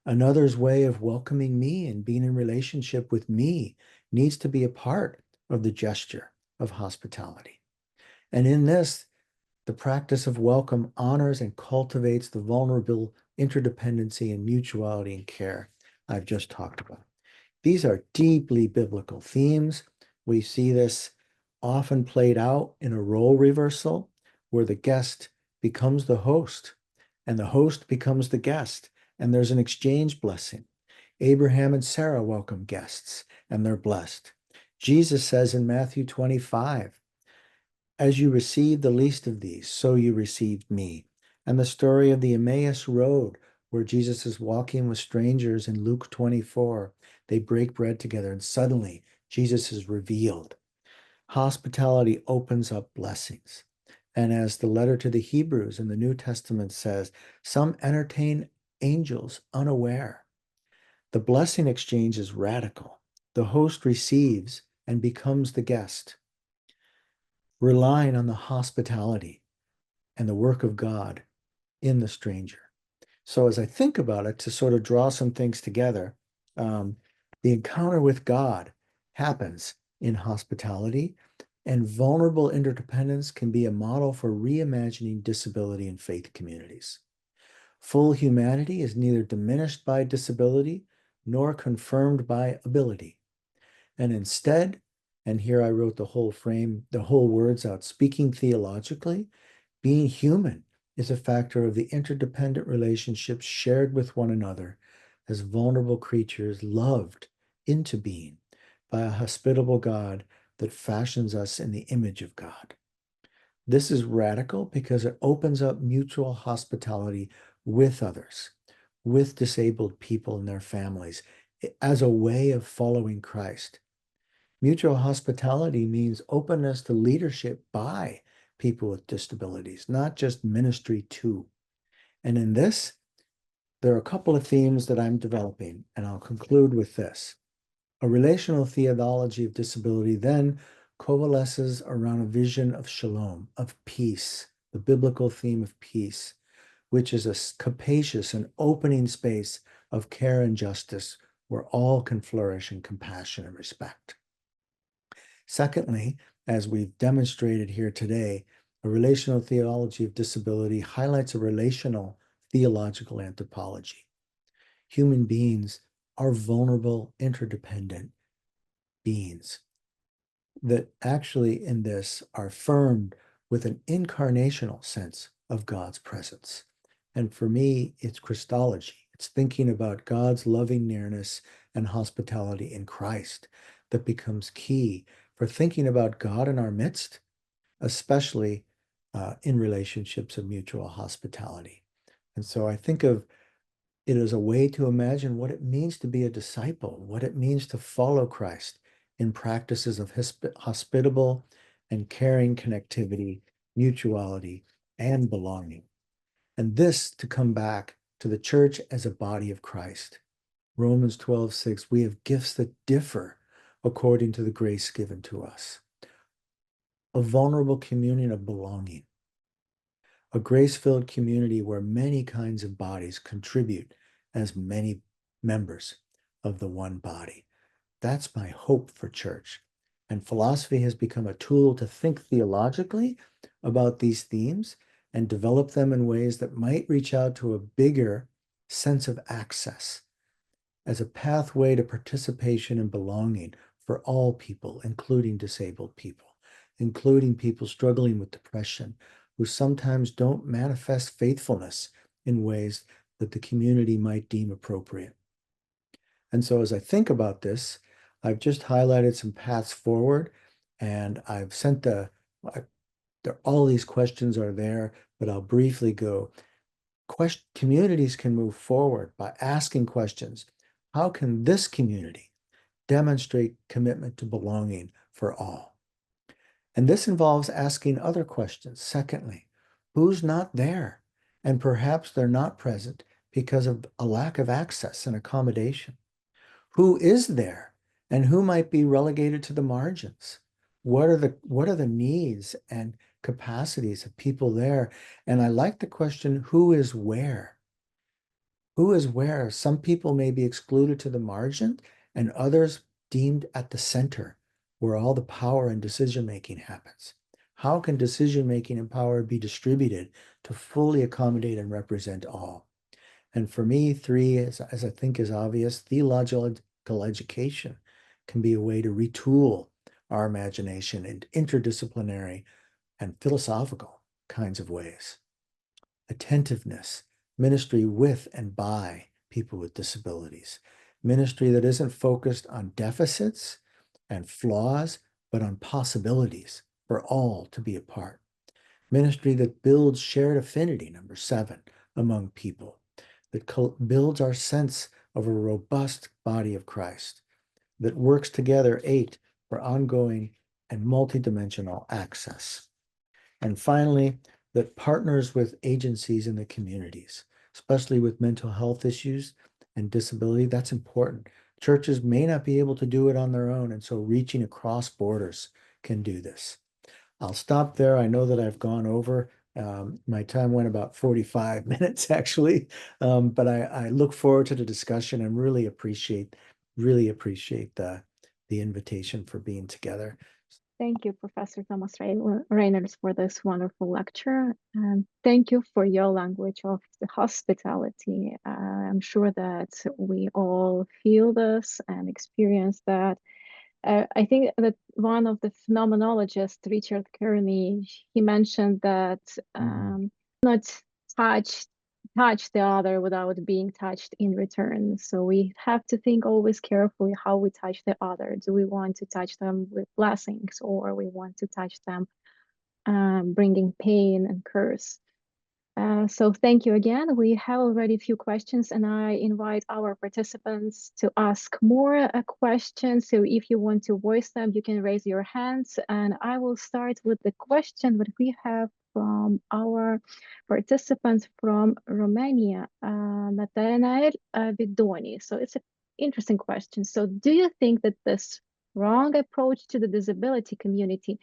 Another's way of welcoming me and being in relationship with me needs to be a part of the gesture of hospitality. And in this, the practice of welcome honors and cultivates the vulnerable interdependency and mutuality and care I've just talked about. These are deeply biblical themes. We see this often played out in a role reversal where the guest becomes the host and the host becomes the guest, and there's an exchange blessing. Abraham and Sarah welcome guests, and they're blessed. Jesus says in Matthew 25, as you received the least of these, so you received me. And the story of the Emmaus Road, where Jesus is walking with strangers in Luke 24, they break bread together, and suddenly Jesus is revealed. Hospitality opens up blessings. And as the letter to the Hebrews in the New Testament says, some entertain angels unaware. The blessing exchange is radical. The host receives and becomes the guest, relying on the hospitality and the work of God in the stranger. So as I think about it, to sort of draw some things together, the encounter with God happens in hospitality, and vulnerable interdependence can be a model for reimagining disability in faith communities. Full humanity is neither diminished by disability nor confirmed by ability. And instead, and here I wrote the whole words out, speaking theologically, being human is a factor of the interdependent relationships shared with one another as vulnerable creatures loved into being by a hospitable God that fashions us in the image of God. This is radical because it opens up mutual hospitality with others, with disabled people and their families, as a way of following Christ. Mutual hospitality means openness to leadership by people with disabilities, not just ministry to. And in this, there are a couple of themes that I'm developing, and I'll conclude with this. A relational theology of disability then coalesces around a vision of shalom, of peace, the biblical theme of peace, which is a capacious and opening space of care and justice where all can flourish in compassion and respect. Secondly, as we've demonstrated here today, a relational theology of disability highlights a relational theological anthropology. Human beings are vulnerable, interdependent beings that actually in this are affirmed with an incarnational sense of God's presence. And for me, it's Christology. It's thinking about God's loving nearness and hospitality in Christ that becomes key for thinking about God in our midst, especially in relationships of mutual hospitality. And so I think of it as a way to imagine what it means to be a disciple, what it means to follow Christ in practices of hospitable and caring connectivity, mutuality, and belonging. And this to come back to the church as a body of Christ. Romans 12:6, we have gifts that differ according to the grace given to us. A vulnerable communion of belonging. A grace-filled community where many kinds of bodies contribute as many members of the one body. That's my hope for church. And philosophy has become a tool to think theologically about these themes and develop them in ways that might reach out to a bigger sense of access as a pathway to participation and belonging for all people, including disabled people, including people struggling with depression, who sometimes don't manifest faithfulness in ways that the community might deem appropriate. And so as I think about this, I've just highlighted some paths forward, and I've sent all these questions are there, but I'll briefly go. Communities can move forward by asking questions. How can this community demonstrate commitment to belonging for all? And this involves asking other questions. Secondly, who's not there? And perhaps they're not present because of a lack of access and accommodation. Who is there? And who might be relegated to the margins? What are the needs and capacities of people there? And I like the question, who is where? Who is where? Some people may be excluded to the margin and others deemed at the center where all the power and decision-making happens. How can decision-making and power be distributed to fully accommodate and represent all? And for me, three, as I think is obvious, theological education can be a way to retool our imagination in interdisciplinary and philosophical kinds of ways. Attentiveness, ministry with and by people with disabilities. Ministry that isn't focused on deficits and flaws, but on possibilities for all to be a part. Ministry that builds shared affinity, number 7, among people, that builds our sense of a robust body of Christ, that works together, 8, for ongoing and multidimensional access. And finally, that partners with agencies in the communities, especially with mental health issues and disability. That's important. Churches may not be able to do it on their own, and so reaching across borders can do this. I'll stop there. I know that I've gone over. My time went about 45 minutes actually, but I look forward to the discussion and really appreciate the invitation for being together. Thank you, Professor Thomas Reynolds, for this wonderful lecture. And thank you for your language of the hospitality. I'm sure that we all feel this and experience that. I think that one of the phenomenologists, Richard Kearney, he mentioned that not touch the other without being touched in return. So we have to think always carefully how we touch the other. Do we want to touch them with blessings, or we want to touch them bringing pain and curse? So thank you again. We have already a few questions, and I invite our participants to ask more questions. So if you want to voice them, you can raise your hands. And I will start with the question that we have from our participants from Romania, Nathanael Vidoni. So it's an interesting question. So do you think that this wrong approach to the disability community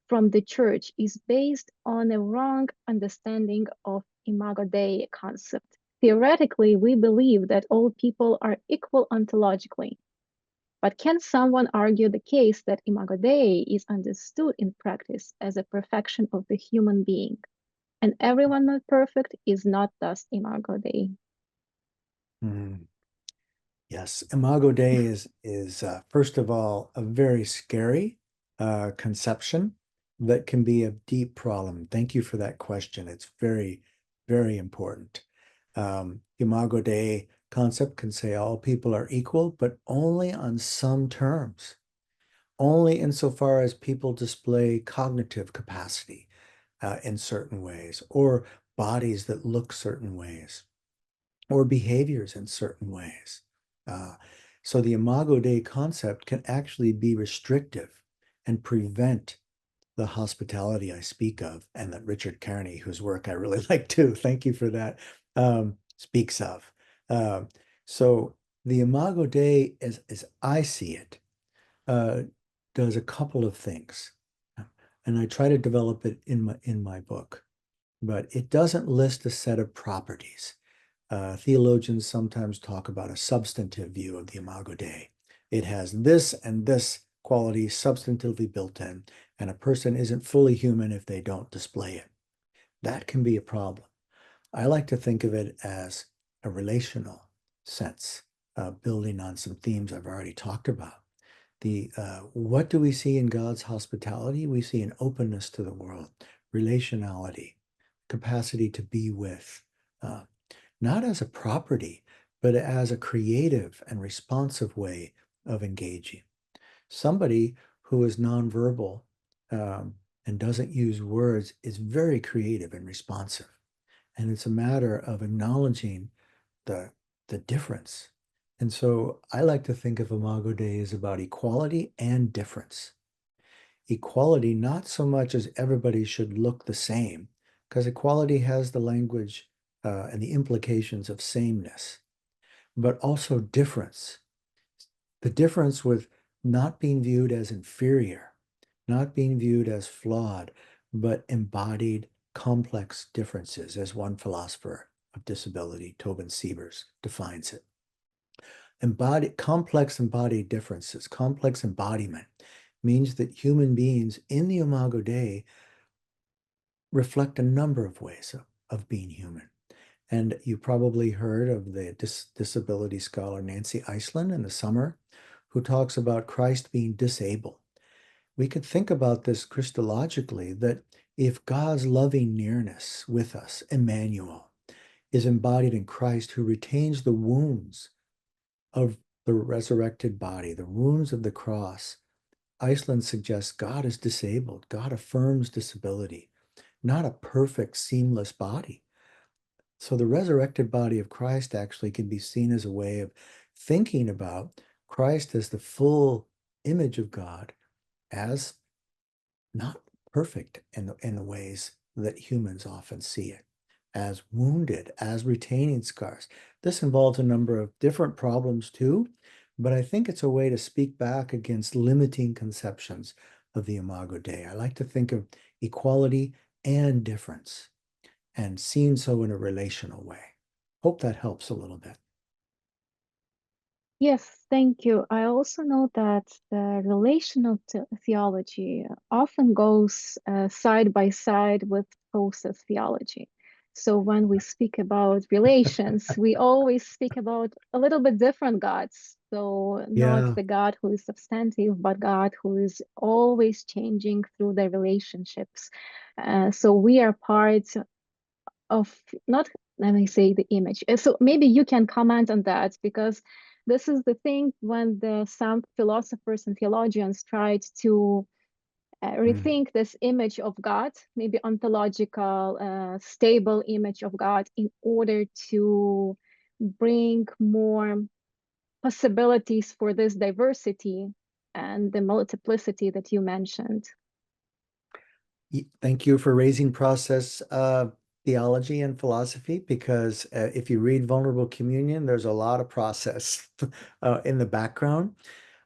from the church is based on a wrong understanding of Imago Dei concept? Theoretically, we believe that all people are equal ontologically. But can someone argue the case that Imago Dei is understood in practice as a perfection of the human being, and everyone not perfect is not thus Imago Dei? Yes, Imago Dei is first of all a very scary conception that can be a deep problem. Thank you for that question. It's very, very important. Imago Dei concept can say all people are equal, but only on some terms, only insofar as people display cognitive capacity in certain ways, or bodies that look certain ways, or behaviors in certain ways. So the Imago Dei concept can actually be restrictive and prevent the hospitality I speak of, and that Richard Kearney, whose work I really like too, thank you for that, speaks of. So the Imago Dei, as I see it, does a couple of things, and I try to develop it in my book, but it doesn't list a set of properties. Theologians sometimes talk about a substantive view of the Imago Dei. It has this and this quality substantively built in, and a person isn't fully human if they don't display it. That can be a problem. I like to think of it as a relational sense, building on some themes I've already talked about. What do we see in God's hospitality? We see an openness to the world, relationality, capacity to be with, not as a property, but as a creative and responsive way of engaging. Somebody who is nonverbal and doesn't use words is very creative and responsive. And it's a matter of acknowledging the difference. And so I like to think of Imago Dei as about equality and difference. Equality, not so much as everybody should look the same, because equality has the language and the implications of sameness, but also difference. The difference with not being viewed as inferior, not being viewed as flawed, but embodied complex differences, as one philosopher of disability, Tobin Siebers, defines it. Complex embodied differences, complex embodiment means that human beings in the Imago Dei reflect a number of ways of being human. And you probably heard of the disability scholar Nancy Iceland in the summer, who talks about Christ being disabled. We could think about this Christologically, that if God's loving nearness with us, Emmanuel, is embodied in Christ, who retains the wounds of the resurrected body, the wounds of the cross, Iceland suggests God is disabled. God affirms disability, not a perfect, seamless body. So the resurrected body of Christ actually can be seen as a way of thinking about Christ as the full image of God, as not perfect in the ways that humans often see it, as wounded, as retaining scars. This involves a number of different problems too, but I think it's a way to speak back against limiting conceptions of the Imago Dei. I like to think of equality and difference, and seen so in a relational way. Hope that helps a little bit. Yes, thank you. I also know that the relational theology often goes side by side with process theology. So when we speak about relations, we always speak about a little bit different gods. So not Yeah, the God who is substantive, but God who is always changing through the relationships. So we are part of, not, let me say, the image. So maybe you can comment on that, because this is the thing when some philosophers and theologians tried to rethink this image of God, maybe ontological, stable image of God, in order to bring more possibilities for this diversity and the multiplicity that you mentioned. Thank you for raising process theology and philosophy, because if you read Vulnerable Communion, there's a lot of process in the background.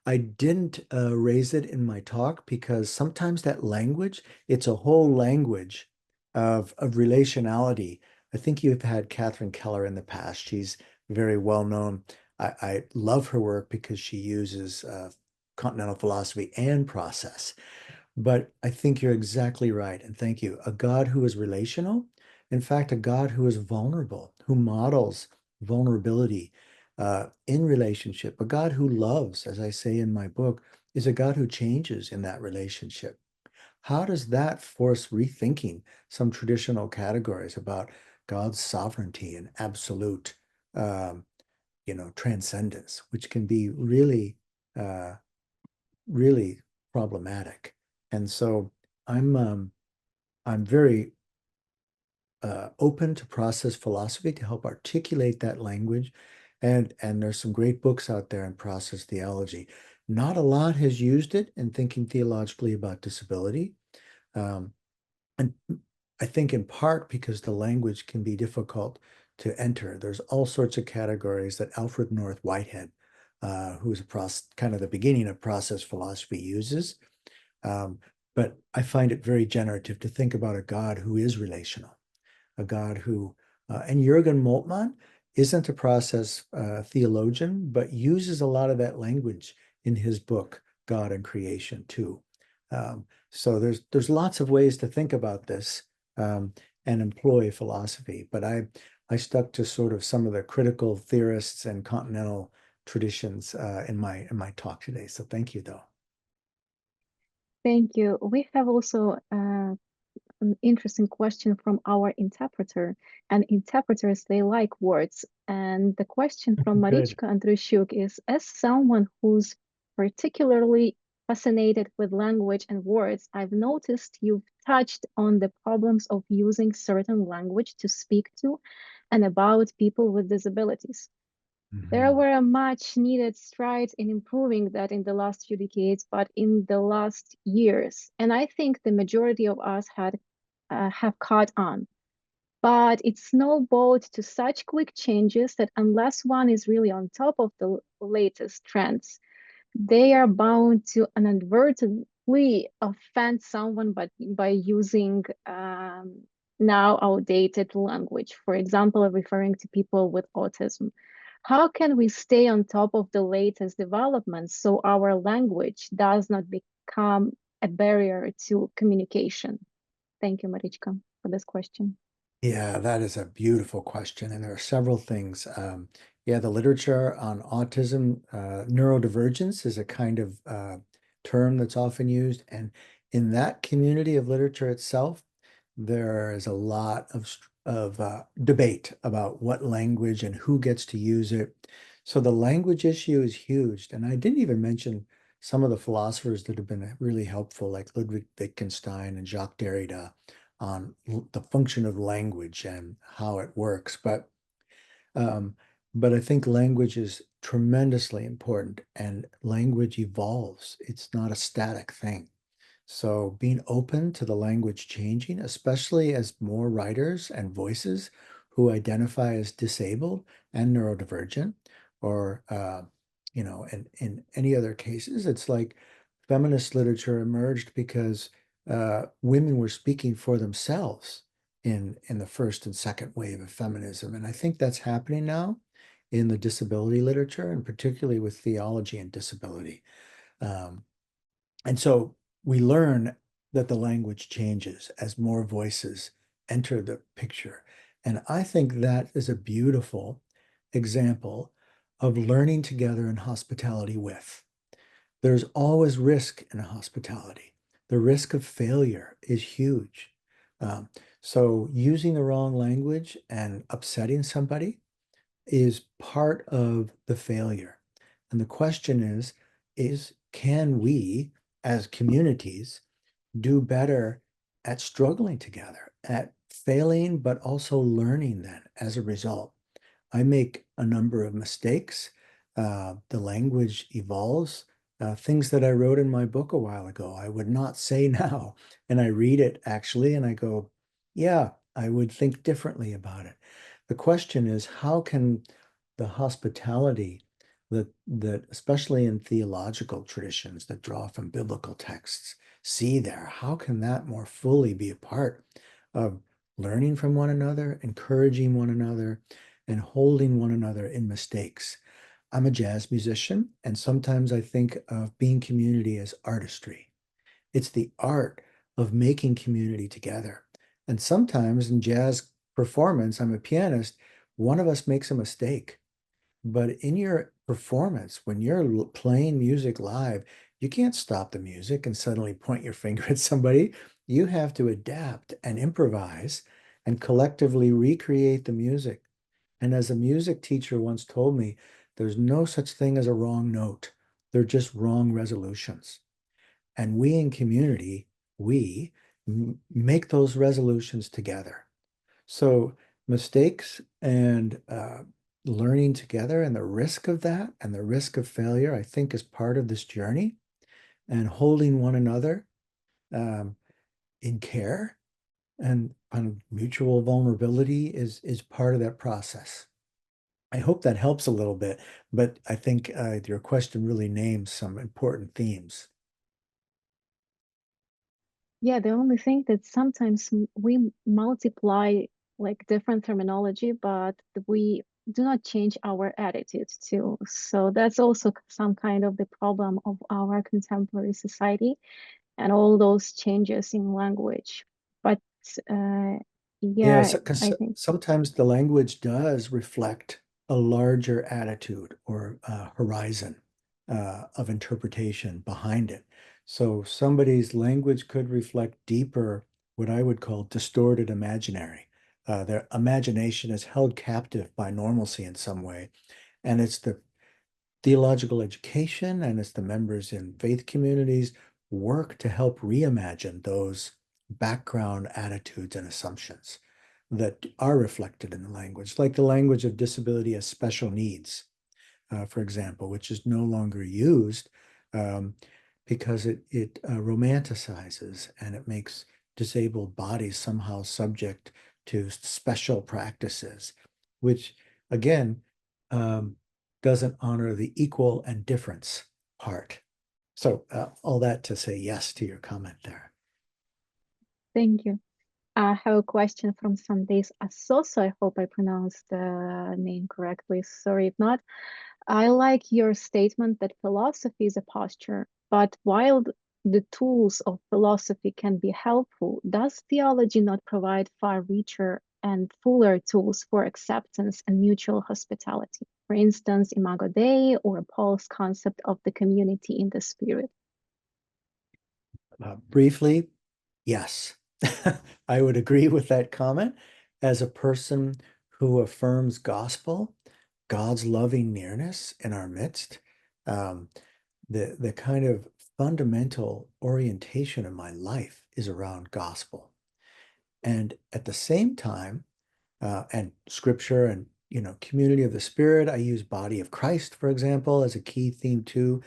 I didn't raise it in my talk because sometimes that language, it's a whole language of relationality. I think you've had Catherine Keller in the past. She's very well known. I love her work because she uses continental philosophy and process. But I think you're exactly right. And thank you. A God who is relational, in fact, a God who is vulnerable, who models vulnerability in relationship. A God who loves, as I say in my book, is a God who changes in that relationship. How does that force rethinking some traditional categories about God's sovereignty and absolute, um, transcendence, which can be really, uh, really problematic? And so I'm very open to process philosophy to help articulate that language. And there's some great books out there in process theology. Not a lot has used it in thinking theologically about disability. Um, and I think in part because the language can be difficult to enter. There's all sorts of categories that Alfred North Whitehead, who's kind of the beginning of process philosophy, uses. Um, but I find it very generative to think about a God who is relational, a God who, and Jürgen Moltmann isn't a process theologian, but uses a lot of that language in his book, God and Creation, too. So there's lots of ways to think about this and employ philosophy, but I stuck to sort of some of the critical theorists and continental traditions in my talk today. So thank you, though. Thank you. We have also an interesting question from our interpreter. And interpreters, they like words. And the question from Good. Marichka Andrushuk is, as someone who's particularly fascinated with language and words, I've noticed you've touched on the problems of using certain language to speak to and about people with disabilities. There were much needed strides in improving that in the last few decades, but in the last years, and I think the majority of us have caught on. But it snowballed to such quick changes that unless one is really on top of the latest trends, they are bound to inadvertently offend someone by using now outdated language, for example, referring to people with autism. How can we stay on top of the latest developments so our language does not become a barrier to communication? Thank you, Marichka, for this question. Yeah, that is a beautiful question. And there are several things. Yeah, the literature on autism, neurodivergence is a kind of term that's often used. And in that community of literature itself, there is a lot of debate about what language and who gets to use it. So the language issue is huge. And I didn't even mention some of the philosophers that have been really helpful, like Ludwig Wittgenstein and Jacques Derrida, on the function of language and how it works. But I think language is tremendously important, and language evolves. It's not a static thing. So being open to the language changing, especially as more writers and voices who identify as disabled and neurodivergent, or in any other cases, it's like feminist literature emerged because women were speaking for themselves in the first and second wave of feminism. And I think that's happening now in the disability literature, and particularly with theology and disability. And so we learn that the language changes as more voices enter the picture. And I think that is a beautiful example of learning together in hospitality with. There's always risk in hospitality. The risk of failure is huge. So using the wrong language and upsetting somebody is part of the failure. And the question is can we as communities do better at struggling together, at failing, but also learning then as a result? I make a number of mistakes. The language evolves. Things that I wrote in my book a while ago, I would not say now. And I read it actually, and I go, yeah, I would think differently about it. The question is, how can the hospitality that especially in theological traditions that draw from biblical texts see there, how can that more fully be a part of learning from one another, encouraging one another, and holding one another in mistakes? I'm a jazz musician, and sometimes I think of being community as artistry. It's the art of making community together. And sometimes in jazz performance, I'm a pianist, one of us makes a mistake. But in your performance, when you're playing music live, you can't stop the music and suddenly point your finger at somebody. You have to adapt and improvise and collectively recreate the music. And as a music teacher once told me, there's no such thing as a wrong note. They're just wrong resolutions. And we in community, we make those resolutions together. So mistakes and learning together and the risk of that and the risk of failure, I think, is part of this journey. And holding one another in care and mutual vulnerability is part of that process. I hope that helps a little bit, but I think your question really names some important themes. Yeah, the only thing that sometimes we multiply like different terminology, but we do not change our attitudes too. So that's also some kind of the problem of our contemporary society and all those changes in language. But Yeah, yeah, because I think. sometimes the language does reflect a larger attitude or horizon of interpretation behind it. So somebody's language could reflect deeper, what I would call distorted imaginary. Their imagination is held captive by normalcy in some way. And it's the theological education and it's the members in faith communities work to help reimagine those background attitudes and assumptions that are reflected in the language, like the language of disability as special needs, for example, which is no longer used because it romanticizes and it makes disabled bodies somehow subject to special practices, which again doesn't honor the equal and difference part. So all that to say yes to your comment there. Thank you. I have a question from Sundays Asoso. I hope I pronounced the name correctly. Sorry if not. I like your statement that philosophy is a posture, but while the tools of philosophy can be helpful, does theology not provide far richer and fuller tools for acceptance and mutual hospitality? For instance, Imago Dei or Paul's concept of the community in the spirit. Briefly, yes. I would agree with that comment. As a person who affirms gospel, God's loving nearness in our midst, the kind of fundamental orientation of my life is around gospel. And at the same time, and scripture and community of the spirit, I use body of Christ, for example, as a key theme too.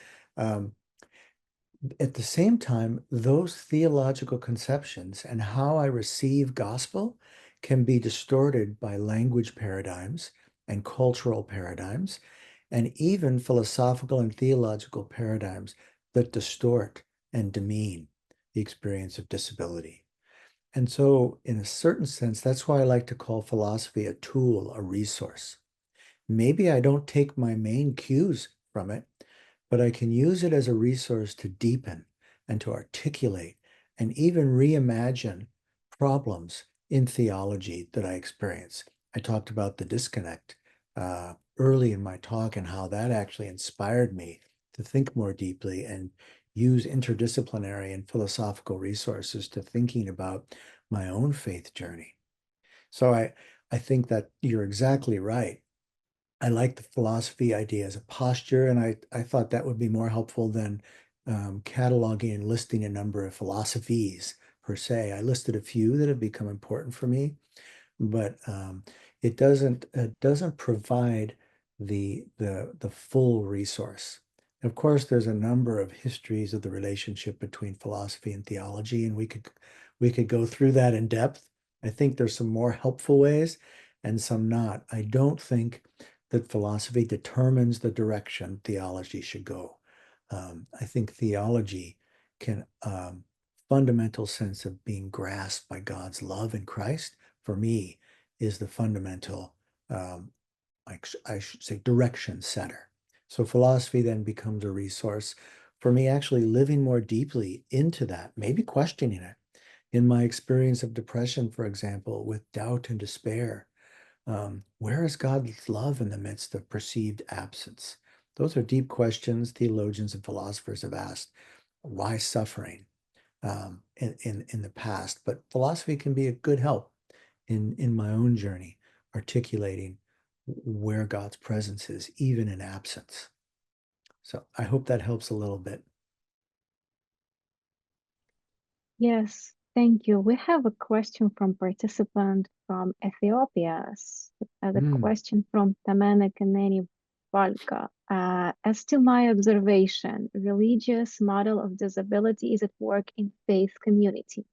at the same time, those theological conceptions and how I receive gospel can be distorted by language paradigms and cultural paradigms, and even philosophical and theological paradigms that distort and demean the experience of disability. And so, in a certain sense, that's why I like to call philosophy a tool, a resource. Maybe I don't take my main cues from it, but I can use it as a resource to deepen and to articulate and even reimagine problems in theology that I experience. I talked about the disconnect early in my talk and how that actually inspired me to think more deeply and use interdisciplinary and philosophical resources to thinking about my own faith journey. So I think that you're exactly right. I like the philosophy idea as a posture, and I thought that would be more helpful than cataloging and listing a number of philosophies per se. I listed a few that have become important for me, but it doesn't provide the full resource. Of course, there's a number of histories of the relationship between philosophy and theology, and we could go through that in depth. I think there's some more helpful ways and some not. I don't think that philosophy determines the direction theology should go. I think theology can fundamental sense of being grasped by God's love in Christ, for me, is the fundamental, I should say, direction setter. So philosophy then becomes a resource for me actually living more deeply into that, maybe questioning it. In my experience of depression, for example, with doubt and despair, where is God's love in the midst of perceived absence? Those are deep questions theologians and philosophers have asked. Why suffering in the past? But philosophy can be a good help in my own journey, articulating where God's presence is, even in absence. So I hope that helps a little bit. Yes, thank you. We have a question from participant from Ethiopia. The question from Tamana Kaneni Valka. As to my observation, religious model of disability is at work in faith community.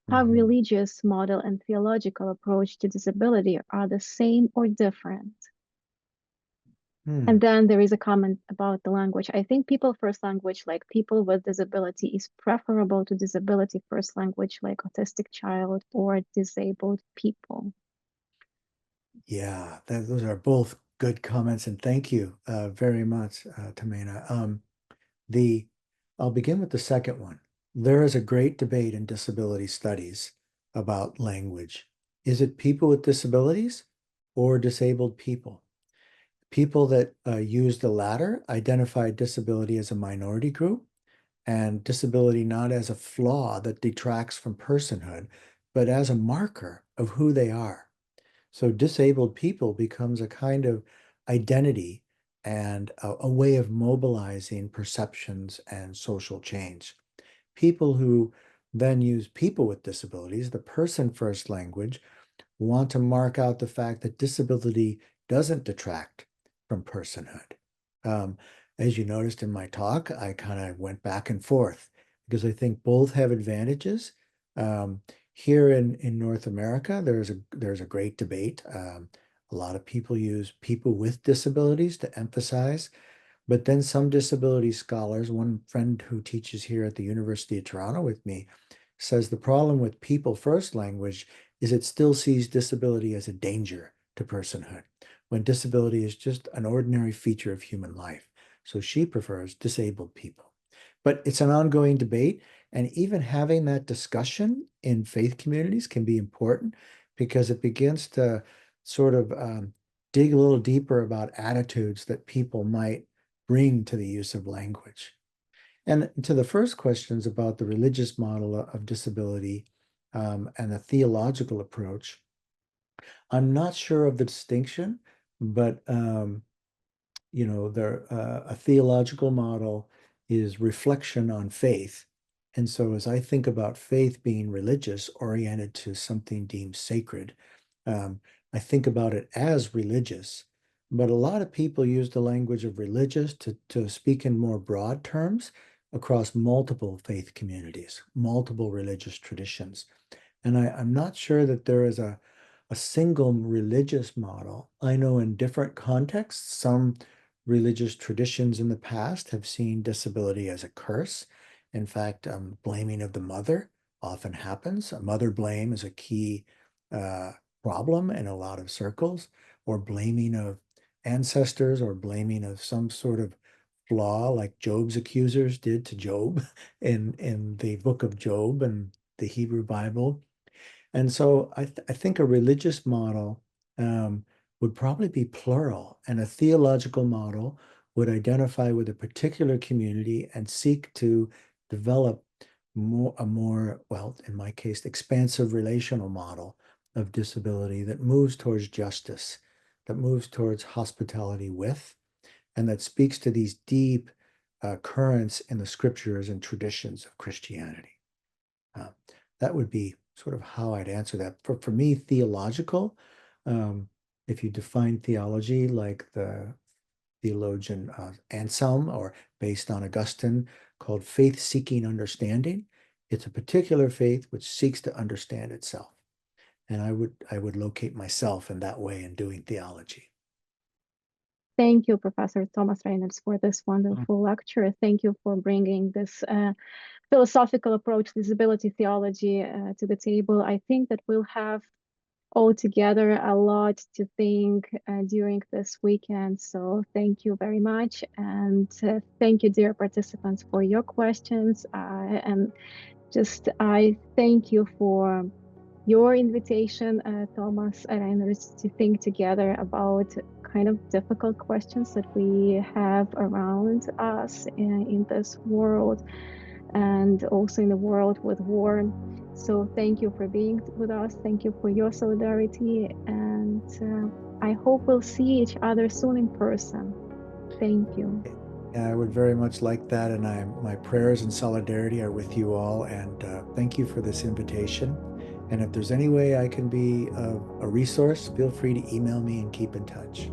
How religious model and theological approach to disability are the same or different? And then there is a comment about the language. I think people first language, like people with disability, is preferable to disability first language, like autistic child or disabled people. Yeah, those are both good comments, and thank you very much, Tamena. I'll begin with the second one. There is a great debate in disability studies about language. Is it people with disabilities or disabled people? People that use the latter identify disability as a minority group and disability not as a flaw that detracts from personhood, but as a marker of who they are. So disabled people becomes a kind of identity and a way of mobilizing perceptions and social change. People who then use people with disabilities, the person first language, want to mark out the fact that disability doesn't detract from personhood. As you noticed in my talk, I kind of went back and forth because I think both have advantages. Here in North America, there's a great debate. A lot of people use people with disabilities to emphasize, but then some disability scholars, one friend who teaches here at the University of Toronto with me, says the problem with people first language is it still sees disability as a danger to personhood, when disability is just an ordinary feature of human life. So she prefers disabled people. But it's an ongoing debate, and even having that discussion in faith communities can be important because it begins to sort of dig a little deeper about attitudes that people might bring to the use of language. And to the first questions about the religious model of disability and the theological approach, I'm not sure of the distinction, but a theological model is reflection on faith. And so as I think about faith being religious, oriented to something deemed sacred, I think about it as religious. But a lot of people use the language of religious to speak in more broad terms. across multiple faith communities, multiple religious traditions. And I'm not sure that there is a single religious model. I know in different contexts, some religious traditions in the past have seen disability as a curse. In fact, blaming of the mother often happens. A mother blame is a key problem in a lot of circles, or blaming of ancestors, or blaming of some sort of flaw like Job's accusers did to Job in the book of Job and the Hebrew Bible. And so I think a religious model would probably be plural, and a theological model would identify with a particular community and seek to develop a more, well, in my case, expansive relational model of disability that moves towards justice, that moves towards hospitality with, and that speaks to these deep currents in the scriptures and traditions of Christianity. That would be sort of how I'd answer that. For me, theological, if you define theology like the theologian Anselm, or based on Augustine, called faith-seeking understanding, it's a particular faith which seeks to understand itself. And I would locate myself in that way in doing theology. Thank you, Professor Thomas Reynolds, for this wonderful lecture. Thank you for bringing this philosophical approach to disability theology to the table. I think that we'll have altogether a lot to think during this weekend. So thank you very much. And thank you, dear participants, for your questions. And just I thank you for your invitation, Thomas Reynolds, to think together about kind of difficult questions that we have around us in this world, and also in the world with war. So thank you for being with us. Thank you for your solidarity. And I hope we'll see each other soon in person. Thank you. Yeah, I would very much like that. And my prayers and solidarity are with you all. And thank you for this invitation. And if there's any way I can be a resource, feel free to email me and keep in touch.